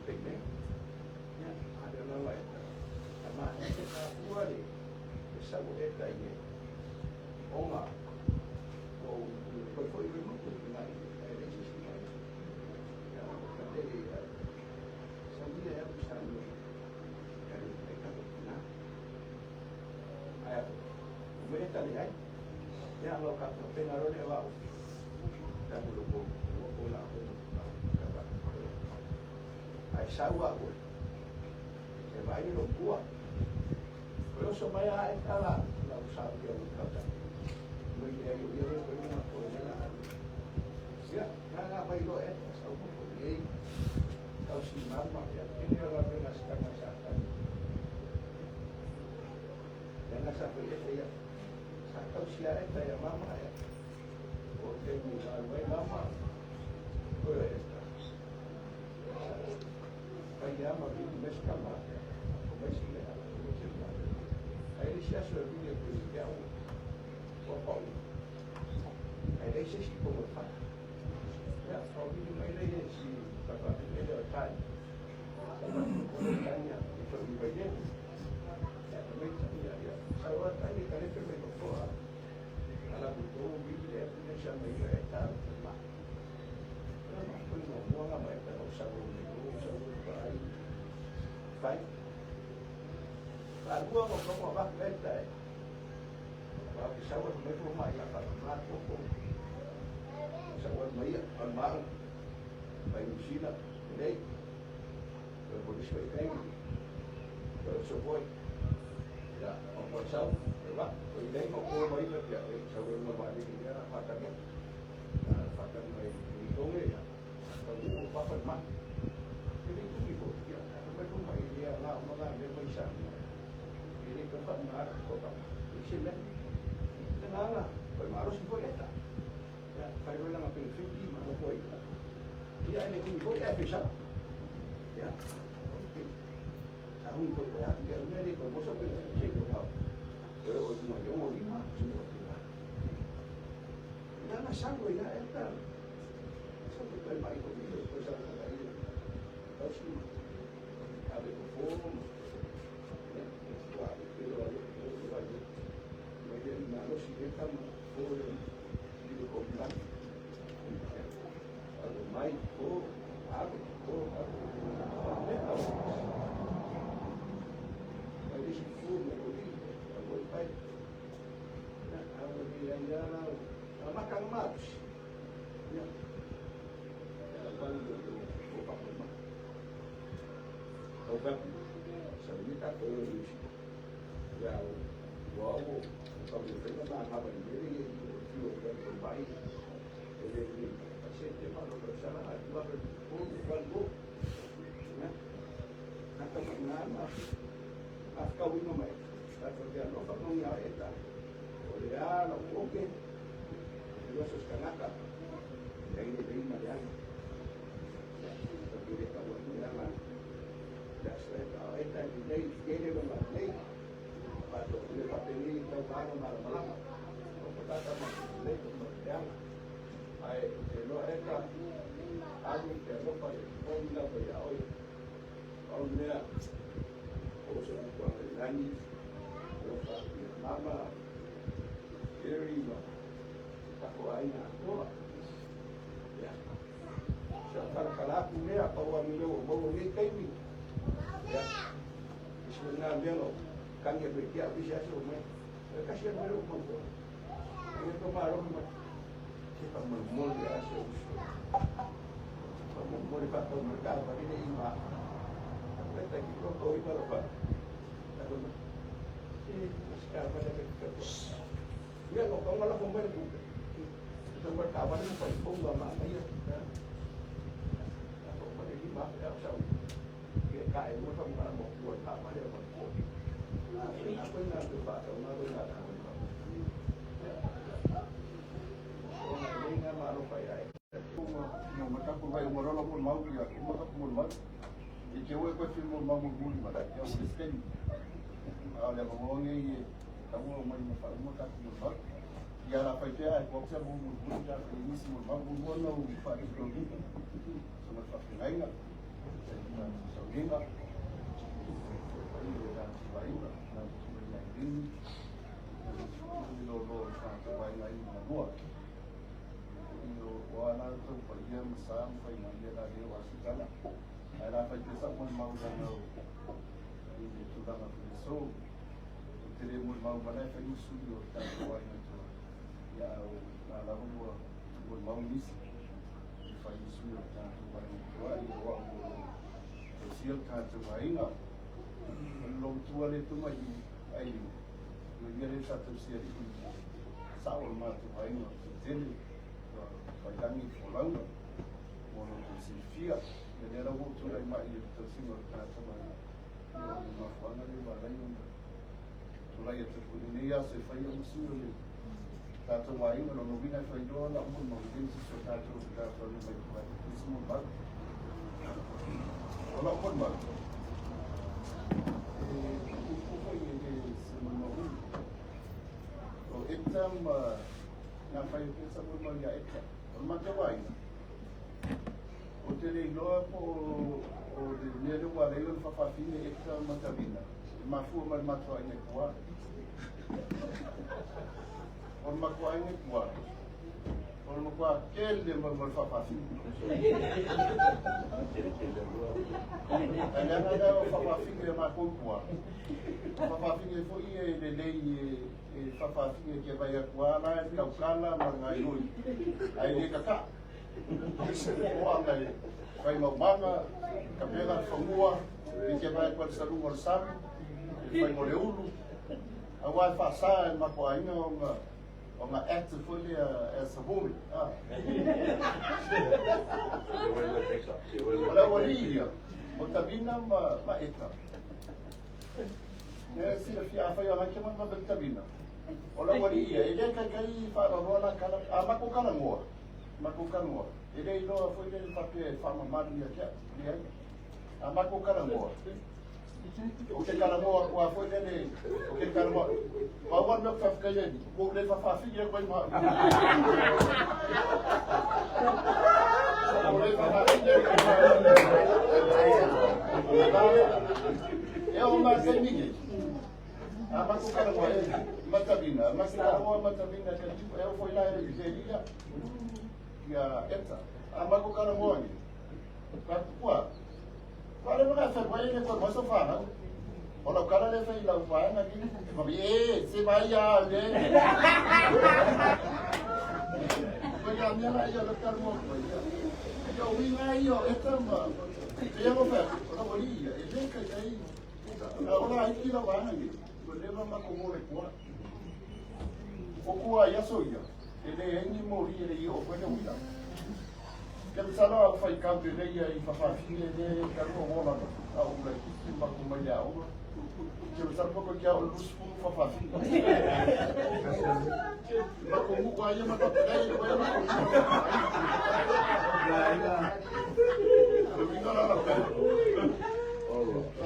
pekne ya ada lawa ama ka kuali sabu eta ini onga o foi muito na ele disse ya kaderi sabia ya buscando yani pecado na aya mereka lihat ya lo kata pengaruh dewa dan dulu bola kata ai sawa ko se vai no kuat. Pero sumaya ay kala na usabi ang kata. May iyo ko na ko na. Siya, nga ba ilo sa upo ko ni tao si mama ya. Ini ora na sa akin. Yan sa pili ya. Sa tao siya ay ya mama ya. O kay ni ay mama. Ko esta. Kaya mabibes ka ma. Kung sila aí siya sa video ko siya o pao ay siya si ko pa ya pao video may lay si papa ele tay kanya ito iba din ya may sabiya ya sawa tayo kare pero may ko alam ko video ya siya may eta ma ko mo nga may ta sa ko five Alguma como va a Sawat may pumaya para mato ko. Sawat may almang may sila today. Pero polis may kayo. Pero support. Ya, ang pasaw, diba? Kung hindi mo po may lapya, sawat mo mali niya patagin. Patag may itong ya. Kung mo papadman. Hindi ko ibo. Ya, may pumaya niya na mga may isang. Ini tempat marah kota. Isilah. Kenapa? Bermarus ibu eta. Ya, kalau orang apa fifty mana boleh. Dia ini ibu ya bisa. Ya. Tahun itu ya, dia ni kalau masuk ke cikgu tahu. Kalau orang yang mau lima, semua lima. Jangan sanggup ya eta. Sampai bermain itu besar sekali. Terus habis form. vai, pô, abre, pô, abre. Vai deixar fogo, vai. Agora dia ela makan matos. Ya. Ela vai do papo. Kau kan sebenarnya tak perlu. Ya, wow, kalau kita nak apa ini, kita berbaik. Jadi, saya mahu bersama, dua berbuat. Ya, kata mana, kau ini mai, kata dia nak kau ni ada. Oleh anak, okey. Dia susah nak. Yang ini macam. Tapi dia tahu ni lah. Esta ley tiene una ley para pedir trabajo malam no trata más ley como ya hay que no esta algo que no para ponga pues ya hoy ahora o sea cuando el año los mama Jerry no taco ahí na toa ya para calar punya apa milo bawa ni kaini ya, sebenarnya dia lo kan dia berkiat bisa semua. Kasihan baru pun. Ini kemarin kita memul dia semua. Memul kita berkata pada dia imam. Kita kita tahu itu apa. Sekarang pada kita. Dia lo kau malah pembeli buku. Kita berkawan itu pun mana ya. Apa pada imam ya sama. Cái nó không phải một buổi thảo mà đều một buổi nó vẫn là từ vợ chồng nó vẫn là thảo nhưng mà nó phải đấy nhưng mà các cô gái mà nó muốn máu thì cũng mà các muốn máu thì chiếu cái phim muốn máu muốn mà đại theo cái kênh để mà mua nghe các cô mình phải mua các muốn máu giờ là phải chơi có sẽ muốn ra thì như muốn máu muốn nó phải được đi mà phải ngay nữa Saudinga, aí da Bahia, na Bahia, e logo na Bahia aí na rua, e o Anato foi Sam foi na dia da Rio Asicana, aí lá foi pensar muito mal já não, e tudo na pessoa, teremos mal mana foi no sul da Bahia então, e a lá rua o mal nisso, e foi no sul da Bahia, e o Siap kata bainga, long tua le tu mai ai, menjadi satu siap itu sahur mata bainga, jadi bagi pulang, mau sifia, jadi ada waktu lagi mai tersinggah kata bainga, maafkan ni bainga, tulai itu ini ya sifia musuh ni, kata bainga, kalau bina sifia nak pun mungkin sesuatu kata ni baik, itu semua baik. Kalau pun mak, itu pun ini semua oh itam nampai kita semua ya itam, macam apa? Hotel ini apa? Oh di luar itu fafafi ni itam macam mana? Mafu macam ini kuat. Orang macam ini kuat. Orang macam kel dia berfafafi. Ada fafafi dia macam kuat. Fafafi dia foi ele lei fafafi que vai kuat lah kau kala mengai lui. Ai dia kakak. Orang lagi. Vai mau manga, kapela famua, dia vai kuat salu bersam. Vai mau leulu. Awal fasa macam ini orang Uma arte foi essa bomba. Olha o Olívia, o tabina ma eta. Né, se a fia foi lá que manda bem tabina. Olha o Olívia, ele é que para rola cala, maco calangoa, maco calangoa. Ele não foi ele papel fama maria que, maco calangoa. O que calangoa, o foi dele, o que calangoa. Bawa nak fafkaya, boleh fafafi dia kau mau. Boleh fafafi dia kau mau. Eu masih ni. Apa tu kalau boleh matabina, masih kalau matabina kan eu fui lá ele dizia, ya eta. Amba ko kana mo ni. Ka kwa. Para mga sa buhay ni ko mo sa fa. Wala kana le fa ila fa na ni. Mabi si baya de. Kaya niya na yo lokal mo. Yo winga yo etamba. Kaya mo fa. Wala wali ya. Ele ka dai. Wala ai kila bana ni. Leva ma como le kwa. Okua ya soya. Ele engi mori ele yo kwenda wila. Kaya sana fai kambi le ya ifafafine le karo wala au la kiti ma kuma ya au. Kaya sana poko kia o luspu fafafine. Ma como kwa ya ma tapai kwa ya ma como.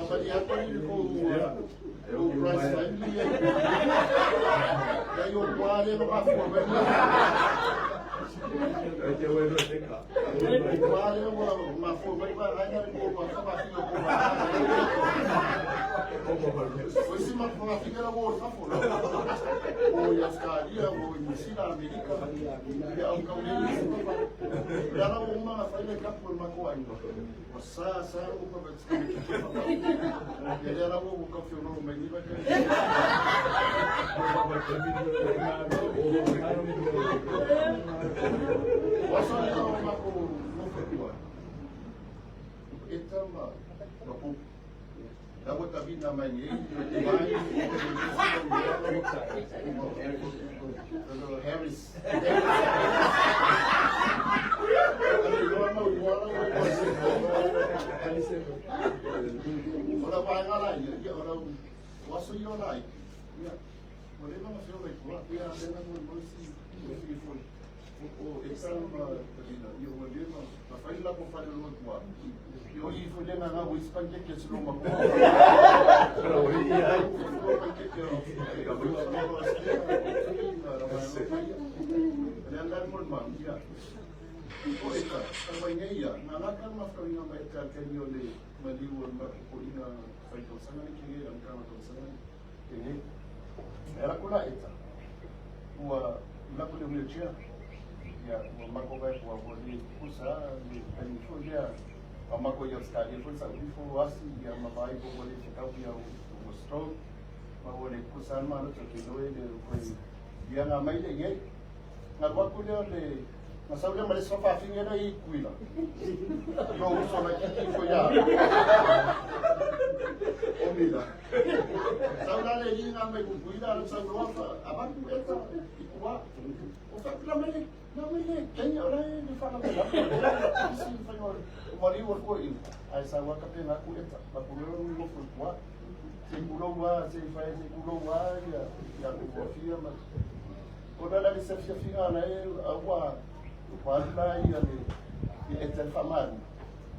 Tapi apa ni ko price line ya. Ya yo kuare no pa fo ba. Ya yo no teka. Kuare no ma fo ba ba hanya ko ba ka ba fi ko ba. Foi se ma fo fi era wo fa fo. O ya ska dia o ni sila Amerika. Ya o ka ni. Ya na o ma fa ile ka por ma ko ai. Sa o ko ba ya era wo ko fi no me ni ba ka. Wasa ni ma ko no fa ti wa. Eta ma ko dapat tapi namanya Harris. Orang banyak lah, ya orang wasu yo lah, ya. Boleh mana sih orang kuat, ya ada nama polisi, polisi pun. Oh, ekstrim begini, yo boleh mana, apa ini lah pun orang kuat. Yo itu dia nak wis panjang ke sebelum aku. Kalau iya, dan pun bang, ya. Oh itu, kalau ini ya, nalakan mafkar yang baik terkini oleh melihat aku ina faito sana ni kiri angkama tu sana ini. Era kula itu, gua nak boleh wheelchair, ya, mako baik gua boleh usaha di info dia. Amako ya sekali pun sa info wasi ya mabai ko boleh cakap dia stroke, boleh kusan mana tu kilo dia koi dia ngamai dia, ngapa kuliah le. Masalah malis sofa finger na ikuila. Yo uso na kiko ya. Omila. Saudara ini ngamai kuila alam saudara abang tu eta ikua. Otak namanya kenya orang di fana bela. Isi fana mari worko ini. Ai sawa kape ngaku eta. Bakulo ngo fulwa. Sikulo wa, sikulo wa ya kufia mas. Kona la lisafia finga na awa Wala yale etel famani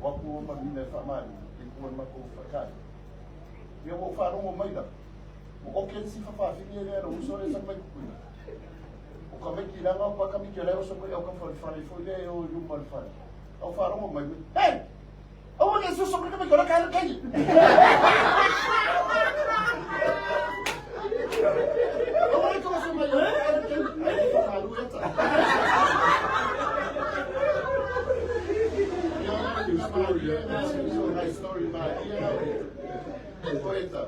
waku mamine famani ikuwa mako fakani yo mo faro mo maida o ken si fa fini era usore sa mai ku o ka me kila nga pa ka mi kila o sa ko ka fa fo le o yu mal fa o faro mo mai hey o ke su so ka me ko ka ka ni o ko so mai o ka ka lu eta story about poeta.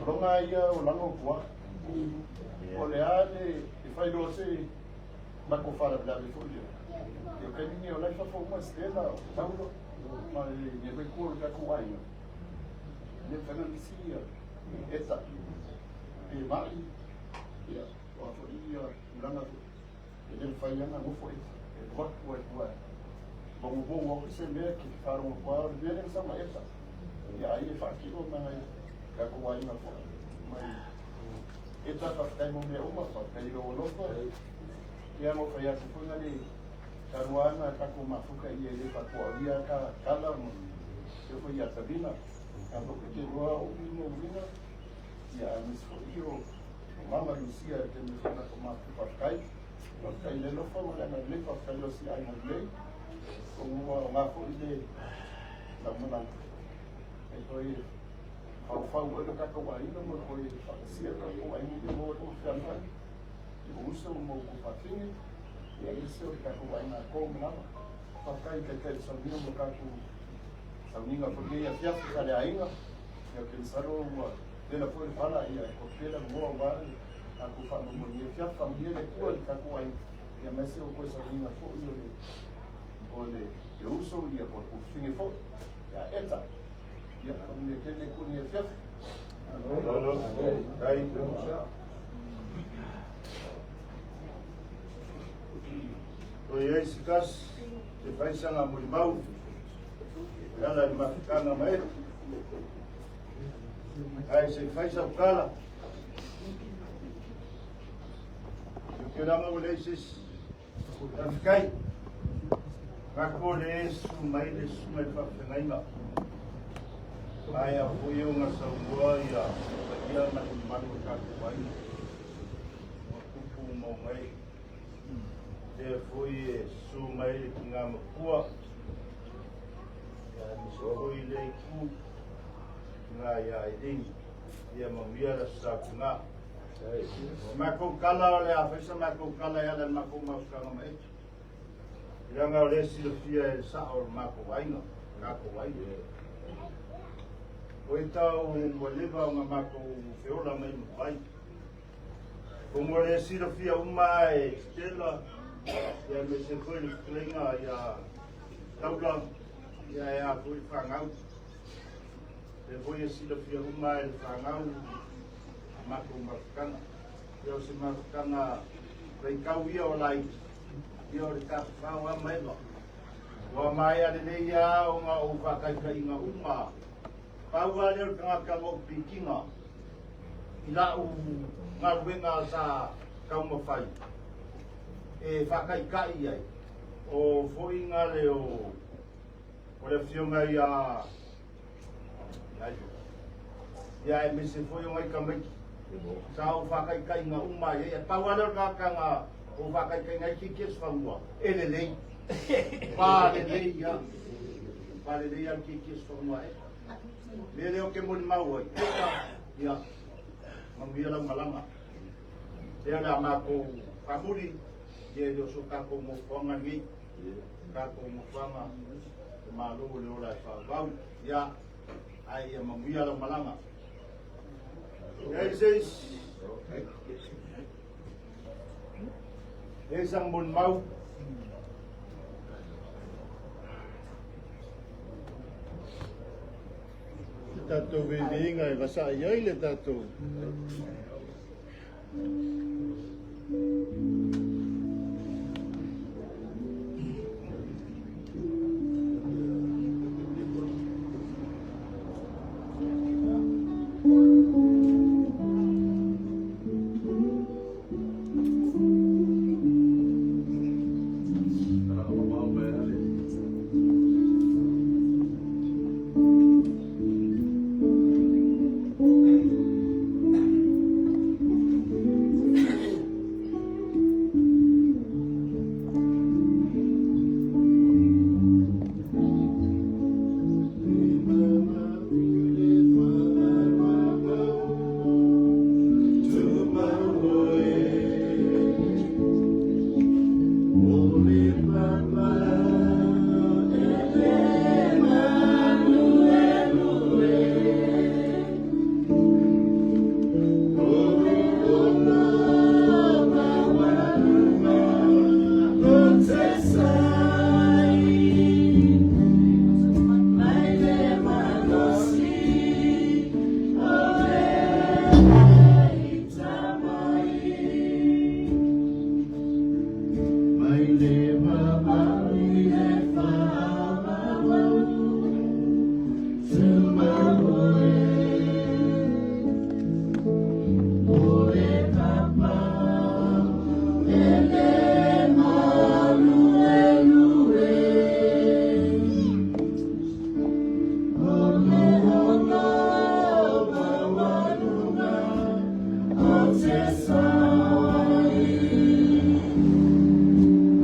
Ronga ia o lango kwa. O le ale e fai lo se ma ko fala bla be folio. Eu que ni o la fa fo uma estrela, Paulo, ma ne be ko ka ko ai. Ne fa na sia. Esa. E mai. Ya, o fo ia langa. Ele fai ana mo foi. What Bom, waktu saya lihat kita orang kuat, dia yang sama eta. Ya, ini fakir orang yang kuat ni apa? Eta pakai mobil rumah, pakai lolo apa? Dia mau kaya sepunya ni, karuana aku mafuka ia dia pakai dia kalam, dia punya tabina. Kalau kita dua ubina, ya misfiro, mama Lucia que me fala como pakai lelo apa? Mana nak pakai Lucia yang lele. Como uma folha da mulher, então ele ao falar do cacauai não me foi fazia cacauai me deu outro chamado, eu uso uma ocupação, ia ese o ka ko ai na ko na pakai ke saunga mo ka ku saunga porque ia fia ka le ainga ia ke saro mo de la foi fala ia ko pela mo wa a ku fa mo ia fia família ku ka ku ai ia mese o ko saunga fo ole eu uso ia por fine fo ya eta ia como ia tele ku ia fia Dai. O ia esse caso, te fai sanga mulimau, ela de maficana mai. Ai se fai sa kala. Eu quero ama o leises, fikai. Kako les mai fa fengaima. Ai a fui unha saungua ia ia na manu ka vai. O tupu mo mai. De fui su mai ki ngā makua. Ia ni so fui lei ku ngā ia i ringi. Ia mamia ra sa ngā. Mako kala ole a whaisa mako kala ia dan mako maukanga mai. Ia ngā lesi le fia e sa o mako wainga. Kako wainga. O tau mo leva ngā mako whiola mai mwhai. Ko mo lesi le fia uma e stela. Ia me se foi le klenga ia taula. Ia e a foi whangau. E foi e sila fia uma e whangau. Mako mafukanga. Ia o se mafukanga reikau ia o lai. Ia o le kapu whau a maila. Wa mai a le ia o ngā o whakaikai ngā uma. Pau a leo kanga mo pikinga. I lau ngā ruenga sa kaumawhai. E whakaikai ai. O foi ngā leo o le whionga ia ia e me se foi o mai kamaki. Sa o whakaikai ngā uma ia. Pau a leo kanga o whakaikai ngai ki kes whanua. E le lei. Pa le lei ia. Pa le lei ia ki kes whanua e. Le leo ke moni mau ai. Eka ia. Mamia lau malanga. Leo la mako whamuri. Ia leo so kako mo whanga ngi. Kako mo whanga. Malo leo la whawau. Ia. Ai ia mamia lau malanga. Ia says. Isang mon mau. Tato vivinga e vasa iai le tato.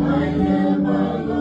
I never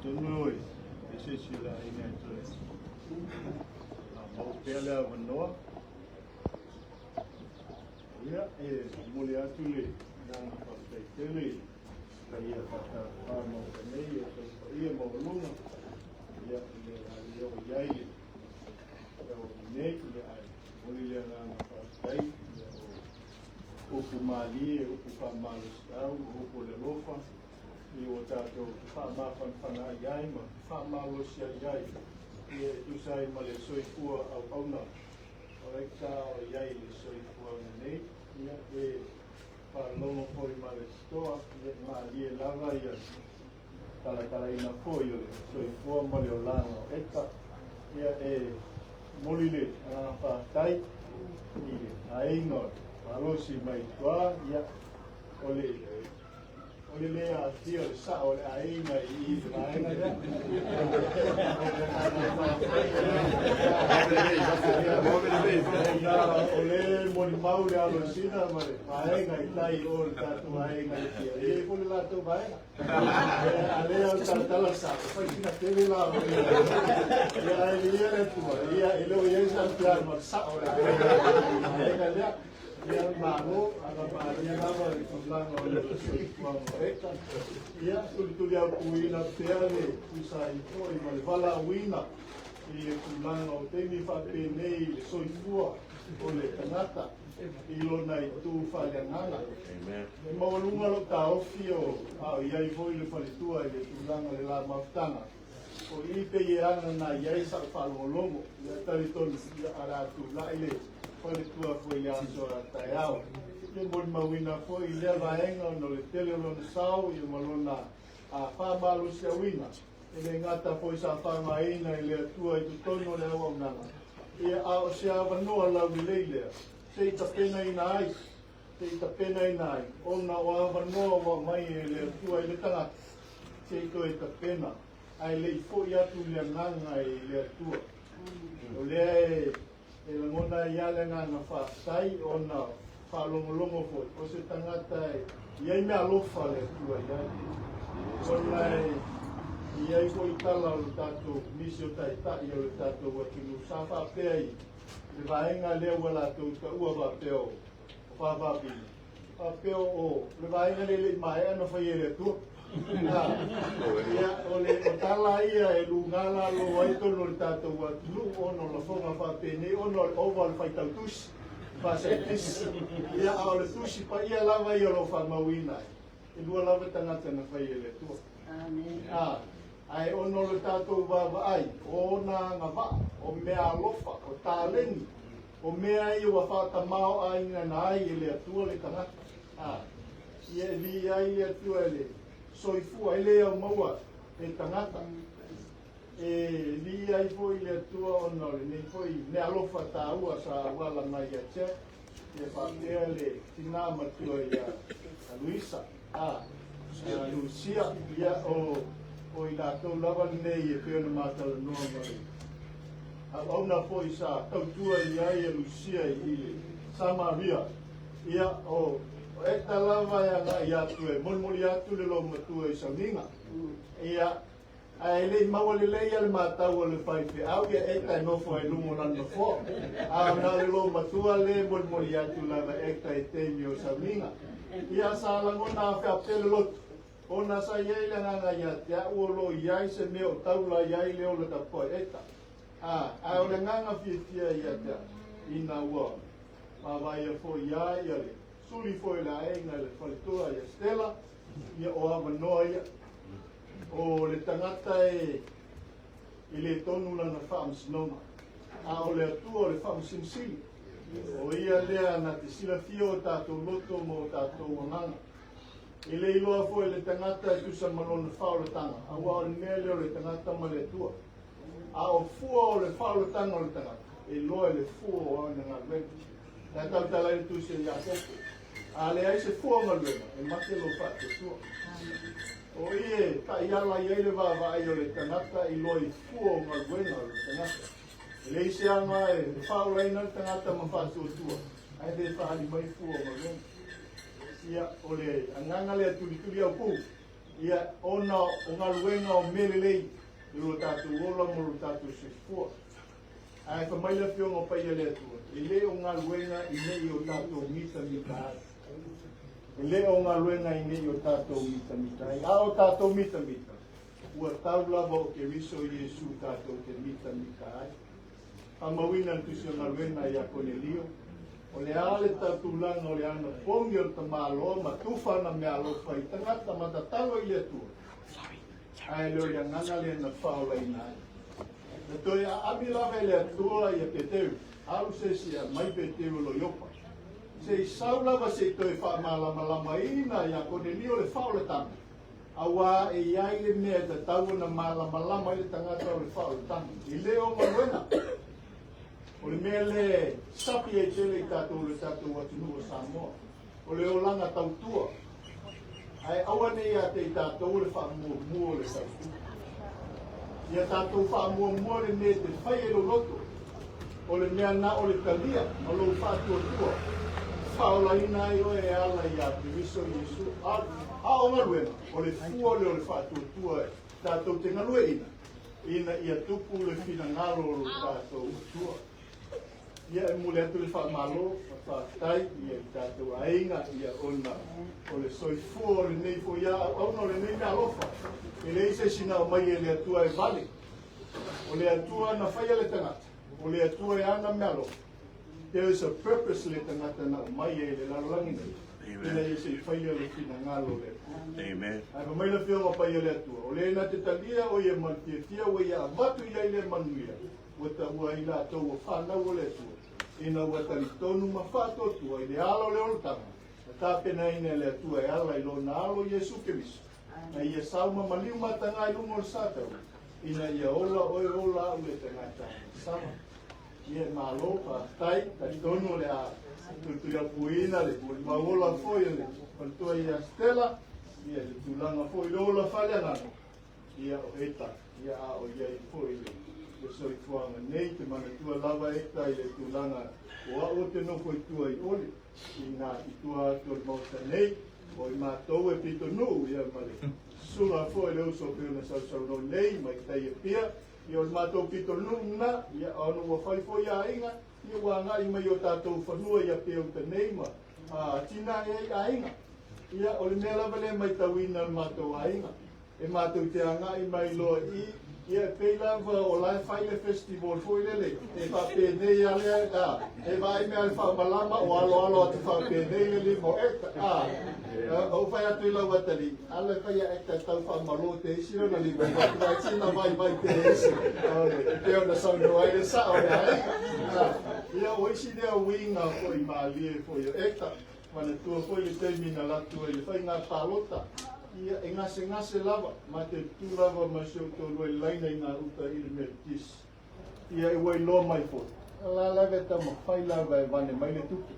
Tunui, ese sila ina tu. Mau pela manoa. Ya, mulai atuli dan pakai teli. Kaya kata mau kene ya mau lunga. Ya, ya yai. Ya nek ya mulai dengan pakai ya. Upu mali, upu pamalus tau, upu lelofa. I o tātou whamawhanwhana iai ma whamawosea iai i usai ma le soifua au auna o rei tā o iai le soifua nei ia e whanongo poi ma le stoa ia ma lie lava ia kala ina poi o le soifua ma le o langa o eka ia e molile a whātai i ainga alosi mai tua ia o le Oleh lea dia sa oleh aina I aina dia. Oleh moni mau le alo sina mare. Aina itai ol tatu aina dia. Ia pun la tu baik. Ale al tala sa. Pai sina tele la. Ia ai dia le tu. Ia elo ia sa plan mak sa oleh. Aina dia. Ia malu, ada banyak apa di sebelah oleh sesuatu mereka. Ia tuli aku ina tiada, usai itu imalvala wina. Ia kulang au temi fape nei soifua oleh kanata. Ilo na itu falianana. Amen. Mau lunga lo tau fio, ia foi le falitua ia kulang le la maftana. O ipe ia na ia sa falolongo. Ia tali ton ala tu la ile. Pole tua foi a soa taiao. Ia mon mawina foi le vaenga no le tele lo sau ia malona a whamalu se wina. Ele ngata foi sa whamaina i le tua I tu tono le awa unanga. Ia a se awanoa lau I leilea. Se I ta pena ina ai. Se I ta pena ina ai. Ona o awanoa wa mai i le tua I le tangata. Se I to I ta pena. Ai le I foi atu le nganga I le tua. O le e langona ia le ngana whaatai o na whaalongolongo fo. O se tangata iai mea alofa le tua iai. O nei iai ko I tala o le tātou misi o taitai o le tātou watinu. Sa whapea I le vaenga lea wala tau ka ua wapea o whawapini. papel o le vai ngale mai ana fai ele tu ia o tala ia e lungala lo ai tono le tātou wa lu ono la fonga whapene ono oval fai tautusi Pasaitis, ia ao le tusi pa ia lava ia lo whamauina. E lua lava tangata na whai ele tua. Amen. Ai ono le tātou wawa ai, o nā ngā wā, o mea alofa, o tāleni, o mea i wa whata mao ai ngā na ai ele atua le tangata. Ia li ai le atua ele, soifua ele au maua e tangata. E li ai foi le atua ono le nei foi ne alofa tāua sa wala mai a che e whakea le tina matua ia a Luisa Lucia ia o i lātou lava nei e peona mātala noa mai auna foi sa tautua i ai a Lucia i le Samaria ia o eta lava ia ngā i atu e monmoli atu le lo matua i Sauninga ia ai le mawale le ia le matau le fai pe au ia eta no fo e lungo na no fo na le lo matua le mol moli atu lava eta e te mio Sauninga ia sa la ngona fa pele lot ona sa ia le nga ia ya o lo ia se meo taula ia le o le tapo eta o le nga fitia ia ta ina wa ma vai fo ia le suli fo la enga le faltoa ia stella ia o ava noia o le tangata e le tonu na whaamsinoma. O le atua o le whaamsinsili. O ia lea na te sila fio tātou loto mo tātou wanganga. I le iloa fo le tangata e tusa malona whaoletanga. A wao le mea leo le tangata ma le atua. A o fua o le whaoletanga o le tangata. E loa le fua o ana ngā lwenga. Nā tau tala e tusa i a kopo. A le aise fua ngā lwenga. E mate lo whaate tua. O ie, ta iala i eile wawa ai o le tangata i loi fuo ngā guenga o le tangata. E le ise anga e whaoreina le tangata ma whātua tua. Ai te whahali mai fuo ngā guenga. Ia o le anganga lea turi au pū. Ia ona o ngā luenga o melelei i lo tātou ola mo lo tātou se fua. Ai whamaila whio ngā paia lea tua. E le o ngā luenga i nei o tātou mita mita ai. Le o ngā luenga i nei o tātou mita mita. A o tātou mita mita. Ua tau lava o ke riso i Jesu tātou ke mita mita ai. A mawina tusi o ngā luenga i a Cornelio. O le ale tātou langa o le ana pongi o ta māloa ma tūwhana me alofa i tangata ma tatalo i le tua. Ai leo i a nganga le na whaola i nai. Na toi a ami lava i le atua i a Peteu. Alu se si a mai Peteu lo yopa. Se saula va se toi fa malama ina ya Cornelio le faule tanga. Awa e iai le mea te tau na malama le tangata o le faule tanga. I leo manuena. O le mea le sapi e tele i tātou le tātou atunua Samoa. O le olanga tautua. Ai awa nei a te i tātou le wha mua le tautua. Ia tātou wha mua le mea te whai e lo loto. O le mea na o le kalia. O lo whātua tua. Whaola ina i o e ala i a te riso i Jesu. A o ngaruena, o le fua le o le whātua tua e tātou te ngalue ina. Ina i a tupu le whina ngalo o le tātou tua. Ia e mule atu le whaamalo, whaatai, ia i tātou ainga, ia ona o le soifua o le nei fo ia, ona o le nei mea lofa. E le ise sina o mai e le atua e vale. O le atua na whaia le tangata. O le atua e ana mea lofa. There is a purpose le tangata na mai e le lalangi. Ina i se whaia le whina ngalo le. Amen. Ai pa mai la whionga pai le atua. O le na te talia o ia mantia o ia matu ia le manuia. Wata ua i la tau o whanau o le atua. Ina ua tari tonu ma whato tua i le alo le oltanga. Ta pena ina le atua e ala i lo na alo Jesu Keriso. Na ia sauma maliu matanga i lungo le satau. Ina ia ola oe ola au le tangata. Sama. Ia malo pa tai tonu le a tu ia puina le ma ola foi le faltua ia stella ia le tulanga foi ola fale ngana ia o eta ia o ia foi le soi fuanga nei te mana tua lava eta i le tulanga o te no foi tua i ole ina i tua to mota nei o i matou e pito no ia male sula foi le uso pe na sa no nei mai tai e pia i o matou pito nuna ia ono wa fai foi a inga i wanga i mai o tātou whanua i a peo te neima tina e ainga. Ia o le mea lava le mai tauina mātou ainga. E mātou te anga I mai loa I. Ia pei lava o lai whaile festival foi lele. E whapēnei ale e vai mea le whamalama o alo atu whapēnei lele mo ekta. O whai atu I lau atari. Ale whai a ekta tau whamalo te isiro na liwa. Vai tina vai te isi. Te ona saunu ai le sao le ainga. Ia o isi lea winga foi maalie foi o ekta. Mana tua foi le teimina latu e le whai ngā tālota. Ia e ngase lava, ma te tūlava ma seo tō roi laina I ngā uta I le metis. Ia e wai loa mai fo. La lava e tama whai lava e wane mai le tupe.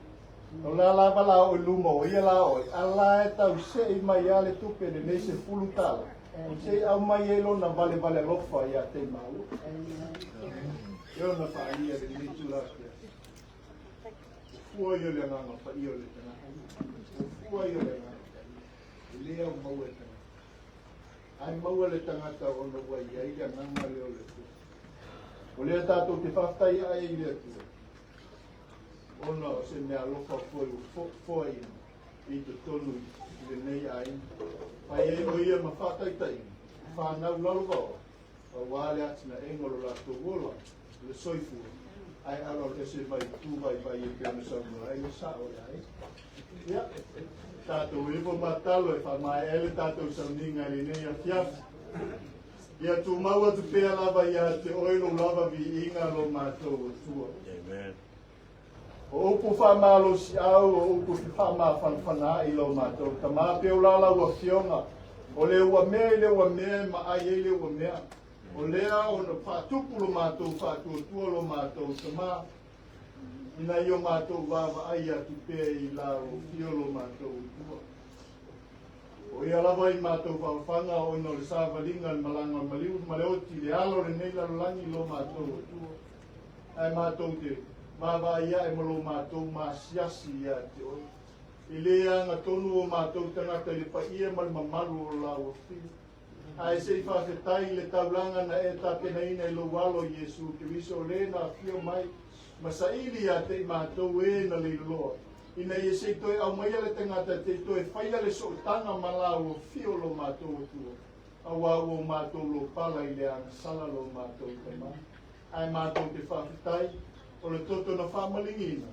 O la lava la o luma o ia la oi. A la e tau se I mai a le tupe le nei se fulu tala. Se au mai e lo na vale lofa ia te mau. Eo na wha ia le ni tūlaka. Fua ia le nganga pa ia le tana. Fua ia le nganga. Leo maua tangata. Ai maua le tangata o na wai ai ia nganga leo le tu. O lea tātou te whaftai ai lea tu. Ona o se mea lofa foi I te tonu I le nei ai. Pai e o ia ma whakaitai. Whanau lalova o wale atina engolo la tō wola. Le soifu. Ai alo le se vai tu vai E peana saunga ai le sao le ai. Ia. Tātou e po matalo e whamai ele tātou sauninga I nei a fiafu. Ia tu maua tu pēa lava ia te oilo lava vi inga lo mātou o tua. Amen. O upu whamalo si au, o upu whama whanwhana I lo mātou. Ta mā peo lala ua fionga. O le ua mea ma ai e le ua mea. O lea o na whātupu lo mātou, whātua lo mātou. Ta mā ina I o mātou wawa ai atu pēa I la o fiolo mātou tua. O ia lava I mātou whawhanga o ino le sāwalinga le malanga maliu maleoti le alo le nei lalangi lo mātou tua. Ai mātou te wawa ia e malo mātou māsiasi ia te oi. I lea ngā tonu o mātou tangata le pa ia mal mamalu o la o fiu. Ai se I whawhetai le taulanga na e tāpena ina I lo walo Jesu Kiriso le na fio mai. Masaili a te mātou e na le loa. Ina I se toi au mai ale tangata te toi whaia le sootanga malau o fio lo mātou tua. Awa o mātou lo pala I le ana sala lo mātou te mā. Ai mātou te whawhetai, o le toto na whamalingina.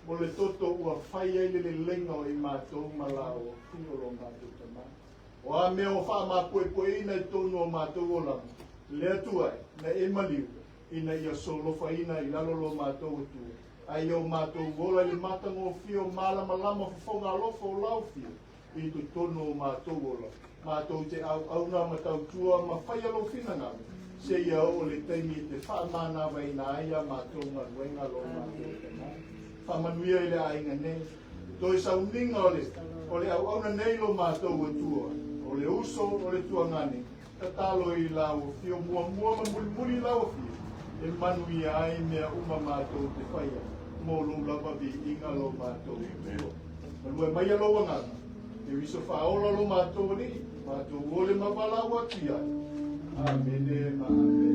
O le toto ua whaia I le lenga o I mātou malau o fio lo mātou te mā. O a mea o whamapue ina I tonu o mātou o lama. Lea tuai, na e maliu. Ina ia solofa ina I lalo lo mātou tua. Ai o mātou gola le matanga o fio malama lama whawha alofa o lau fio. I tu tono o mātou gola. Mātou te au ngā matau tua ma whai alo whina ngami. Se ia o le teimi te whaamanawa I nā aia mātou ngā ruenga lo mātou te mā. Whamanuia I le ainga nei. Toi sauninga o le au auna nei lo mātou o tua. O le uso o le tua ngani. Tatalo I lau fio mua ma muli lau fio. E manui ai mea uma mātou te whaia. Mō lo lava vi inga lo mātou. Malua mai alo wangana. E wiso whaola lo mātou ni. Mātou ole mawala waki ai. Amene ma amene.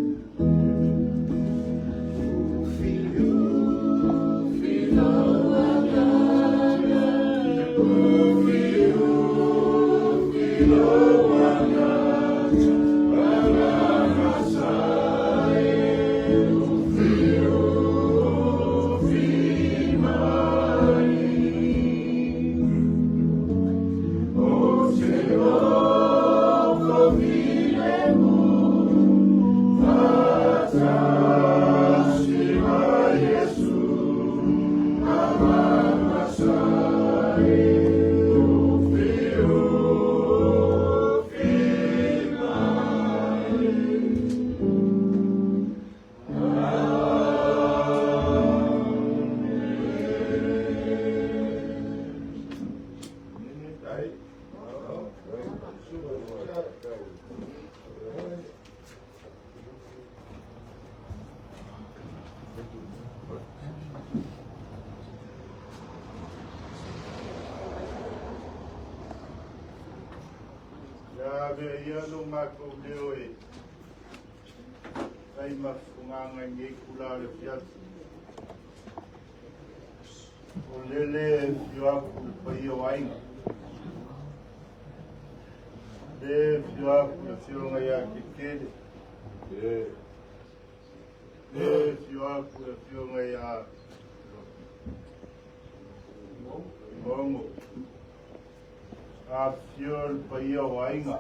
Ave ia no mako leo e. Ai mafunganga nge kula le fiat. o lele fioaku pa ia wainga. Le fioaku le fionga ia ke kele. Le fioaku le fionga ia mongo. A fiol pa ia wainga.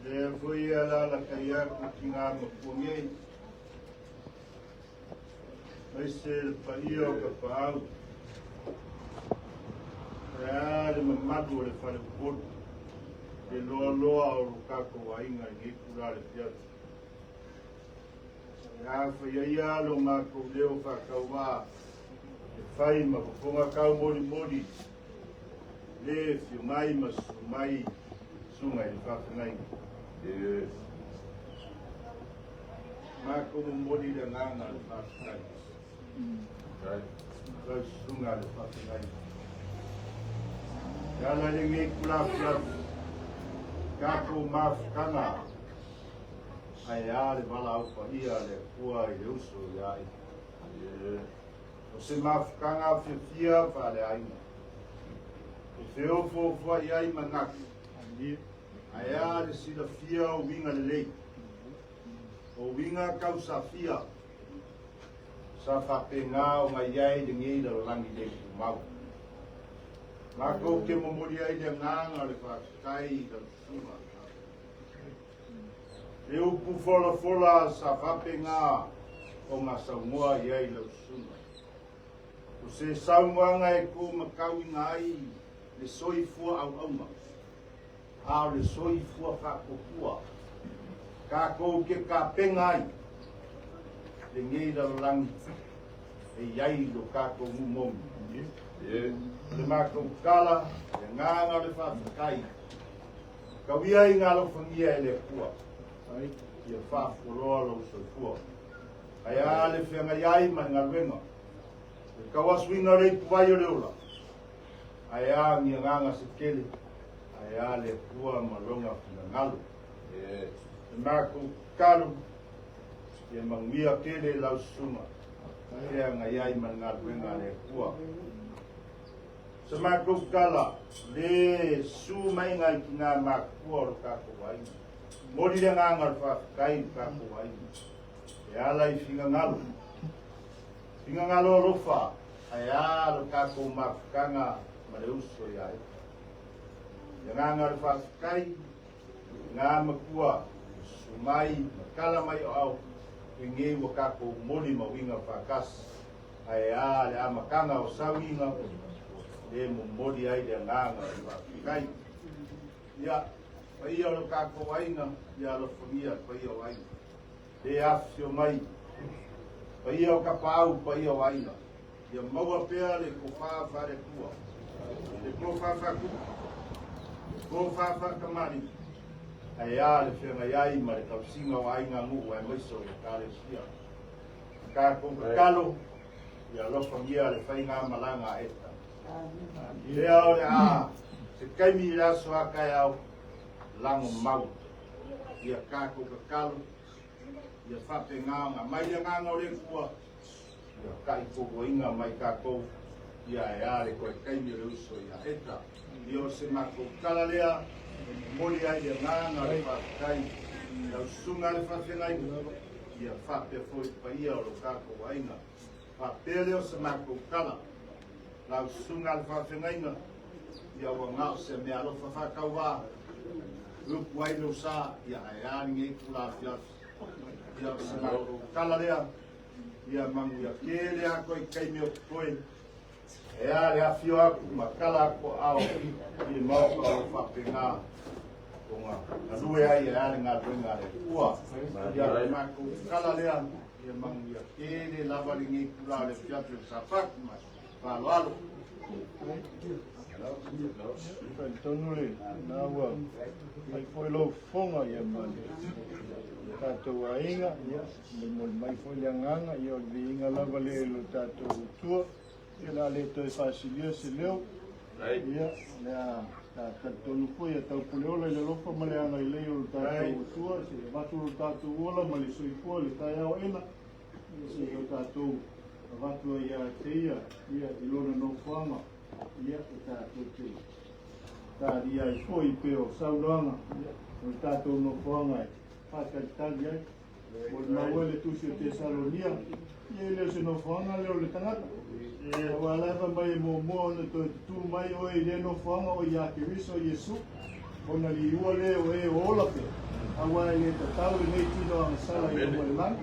Le fui ala la kaya ku kinga mapungi. Maisel pa ia ka pau. Le mamadu le fale kupotu. Le loa loa o rukako wainga i kura le fiatu. Ia whai ia lo mako leo whakaua. Le whai ma kuponga kau mori mori. Le fio mai ma su mai sunga i whakangai. Mako mori le nganga le whakangai. Kau sunga le whakangai. Ia la le ngai kura fiatu. Kako mafkanga ai ale wala au pa ia le kua i le uso i ai. O se mafkanga fia fa le aina. E feo fo i ai manaki. Ai ale sila fia o winga le lei. O winga kausa fia. Sa whapenga o ngai ai le ngei le langi le kumau. Mako ke momori ai le nganga le whakai le suma. Le upu fola sa whapenga o ngā saumua i ai le suma. O se saumuanga e ko makau i ngai le soifua au auma. A le soifua whakokua. Ka kou ke ka pengai. Le ngei le langi. E iai lo ka kou mumomi. Le mako kala, le nganga le whawhakai. Kawia i ngā lofania e le kua. Ia whawhoroa lo soifua. Ai a le whianga iai mai ngā ruenga. Le kawaswinga rei puwai o le ola. Ai a ngia nganga se kele. Ai a le kua malonga whina ngalo. Le mako kalu. Ia manguia kele lau suma. Ia ngā iai mai ngā ruenga le kua. Sa mako kala, le su mai ngai ki ngā makua o kako wai. Mori le ngā ngar whakakai kako wai. E ala i whinga ngalo. Whinga ngalo o rofa, ai ala kako mafkanga ma le uso i ai. E ngā ngar whakakai, ngā makua, su mai, kala mai o au, e ngei wa kako mori ma winga whakas. Ai ala le amakanga o sawinga, le mori ai le nganga i whakai. Ia, pai o lo kako wainga, ia lo whangia pai o wainga. Le afio mai, pai o kapau pai o wainga. Ia maua pea le kofaa le kua. Le kofaa ku. Kofaa kamari. Ai a le whenga iai ma le kausinga wainga ngu wai maiso le kare sia. Kako kalo, ia lo whangia le whainga malanga eta. Le au le a, se kaimi la soa kai au, lango mau. Ia kako kakalo, ia whape nganga, mai le nganga o le kua. Ia kai koko inga mai kako, ia e are koe kaimi le uso ia eta. Ia o se mako kala lea, moli ai le nganga le whakai. Ia usunga le whawhengai, ia whape foi pa ia o lo kako wainga. Whape leo se mako kala. Lau sunga le whawhengainga, ia wa ngau se mea lofa whakaua, rupu ai lo sa, ia ai ani ngei kula fiat, ia se mako kala lea, ia mangu ia kele ako i kaimi o koe, e a le afio aku, ma kala ako ao, i mauka o whapenga, o ngā nalue ai e ani ngā ruenga le ua, ia le mako kala lea, ia mangu ia kele lavali ngei kula le fiat le sa whakuma, Palo alo. Tonu le, nā ua, mai foi lo fonga ia mani. Tātou a inga, ia, mai foi le nganga, ia o le inga lava le lo tātou tua, ia la le toi whasilia se leo, ia, lea, tonu foi a tau puleola i le lofa ma le anga i leo lo tātou tua, se le watu lo tātou ola, ma le soifua, le tai ao ena, se lo tātou Watu ia te ia I lona no whanga, ia e tātou te. Tā ria I koi peo saunoanga, o tātou no whanga e whakatari ai. O le mawele tusi o te Salonia, ia leo se no whanga leo le tangata. Wa lava mai mo na to tu mai o I le no whanga o ia ke riso Yesu. Ona li ua leo e ola pe. Awa e le tatau I nei tino ang sala I o le lan.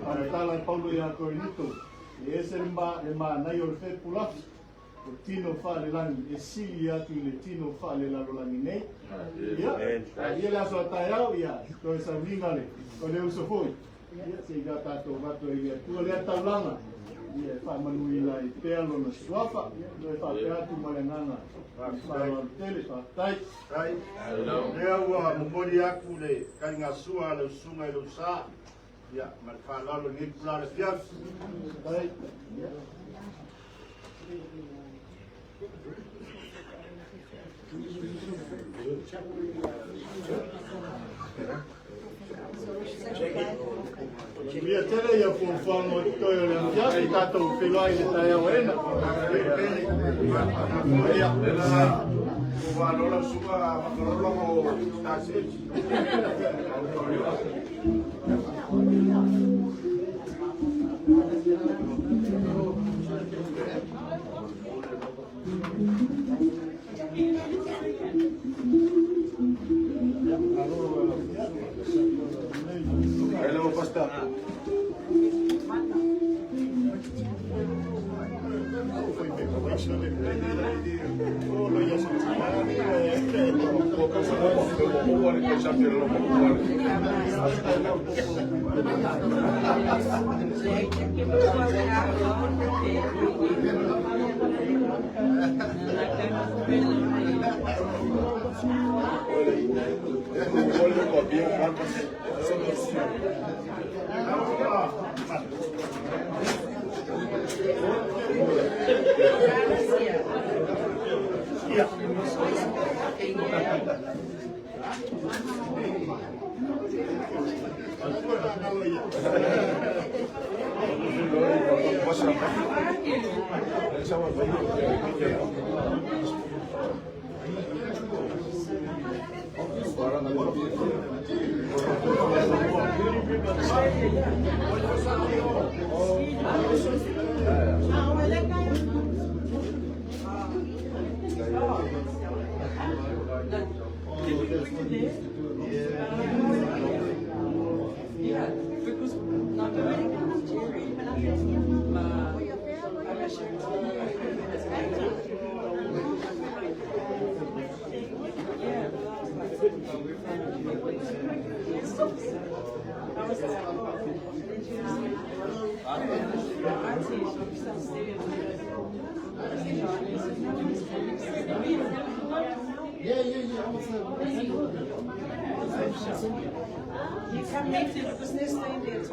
Ana tala Paulo ia Korinito. E ese le nai o le fe pulafi. O tino wha le langi. E sili atu I le tino wha le lalo langi nei. Ia le aso atai au, ia. Ko e sa winga le. Ko le uso foi. Ia se I gata ato vato I tua le ataulanga. Ia e wha manui la I pea lona suafa. Ia e wha pea atu malenganga. Wha tele, wha tai. Kai, lea ua momori aku le kainga sua le usunga I lo sa. Ia, ma le whalalo ni pula le fiaf. Tai. Ia tele ia fuango toi o le amfiafi tātou whiloai le tai au ena. Ia, lena, o wanola suga makarolo mo tāseji. Hello, pastor. Je kan niet in het besniste in dit.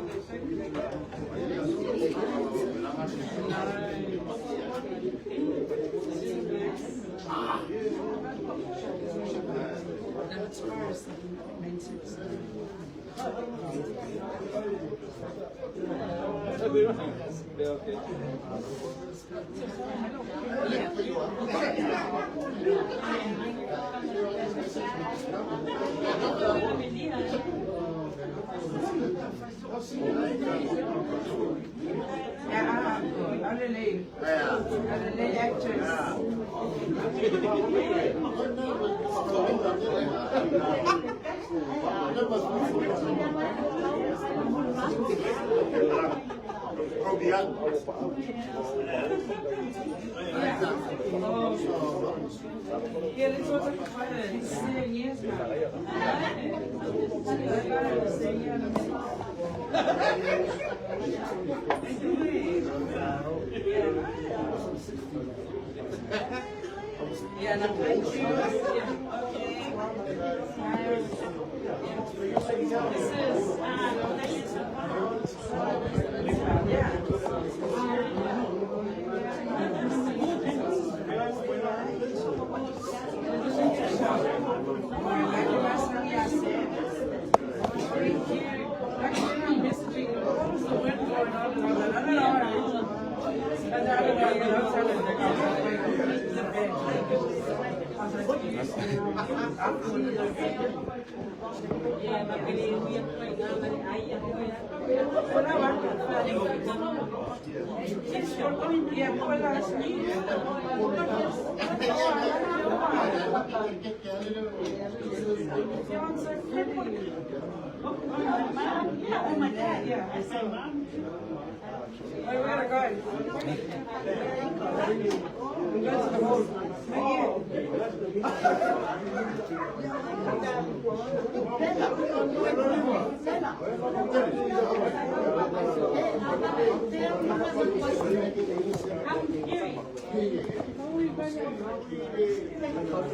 Allerlei actors. Ele só está falando, senha, yeah, na frente. Oh, my dad, yeah. I said, Mom. Where we gotta go? We go to the boat. How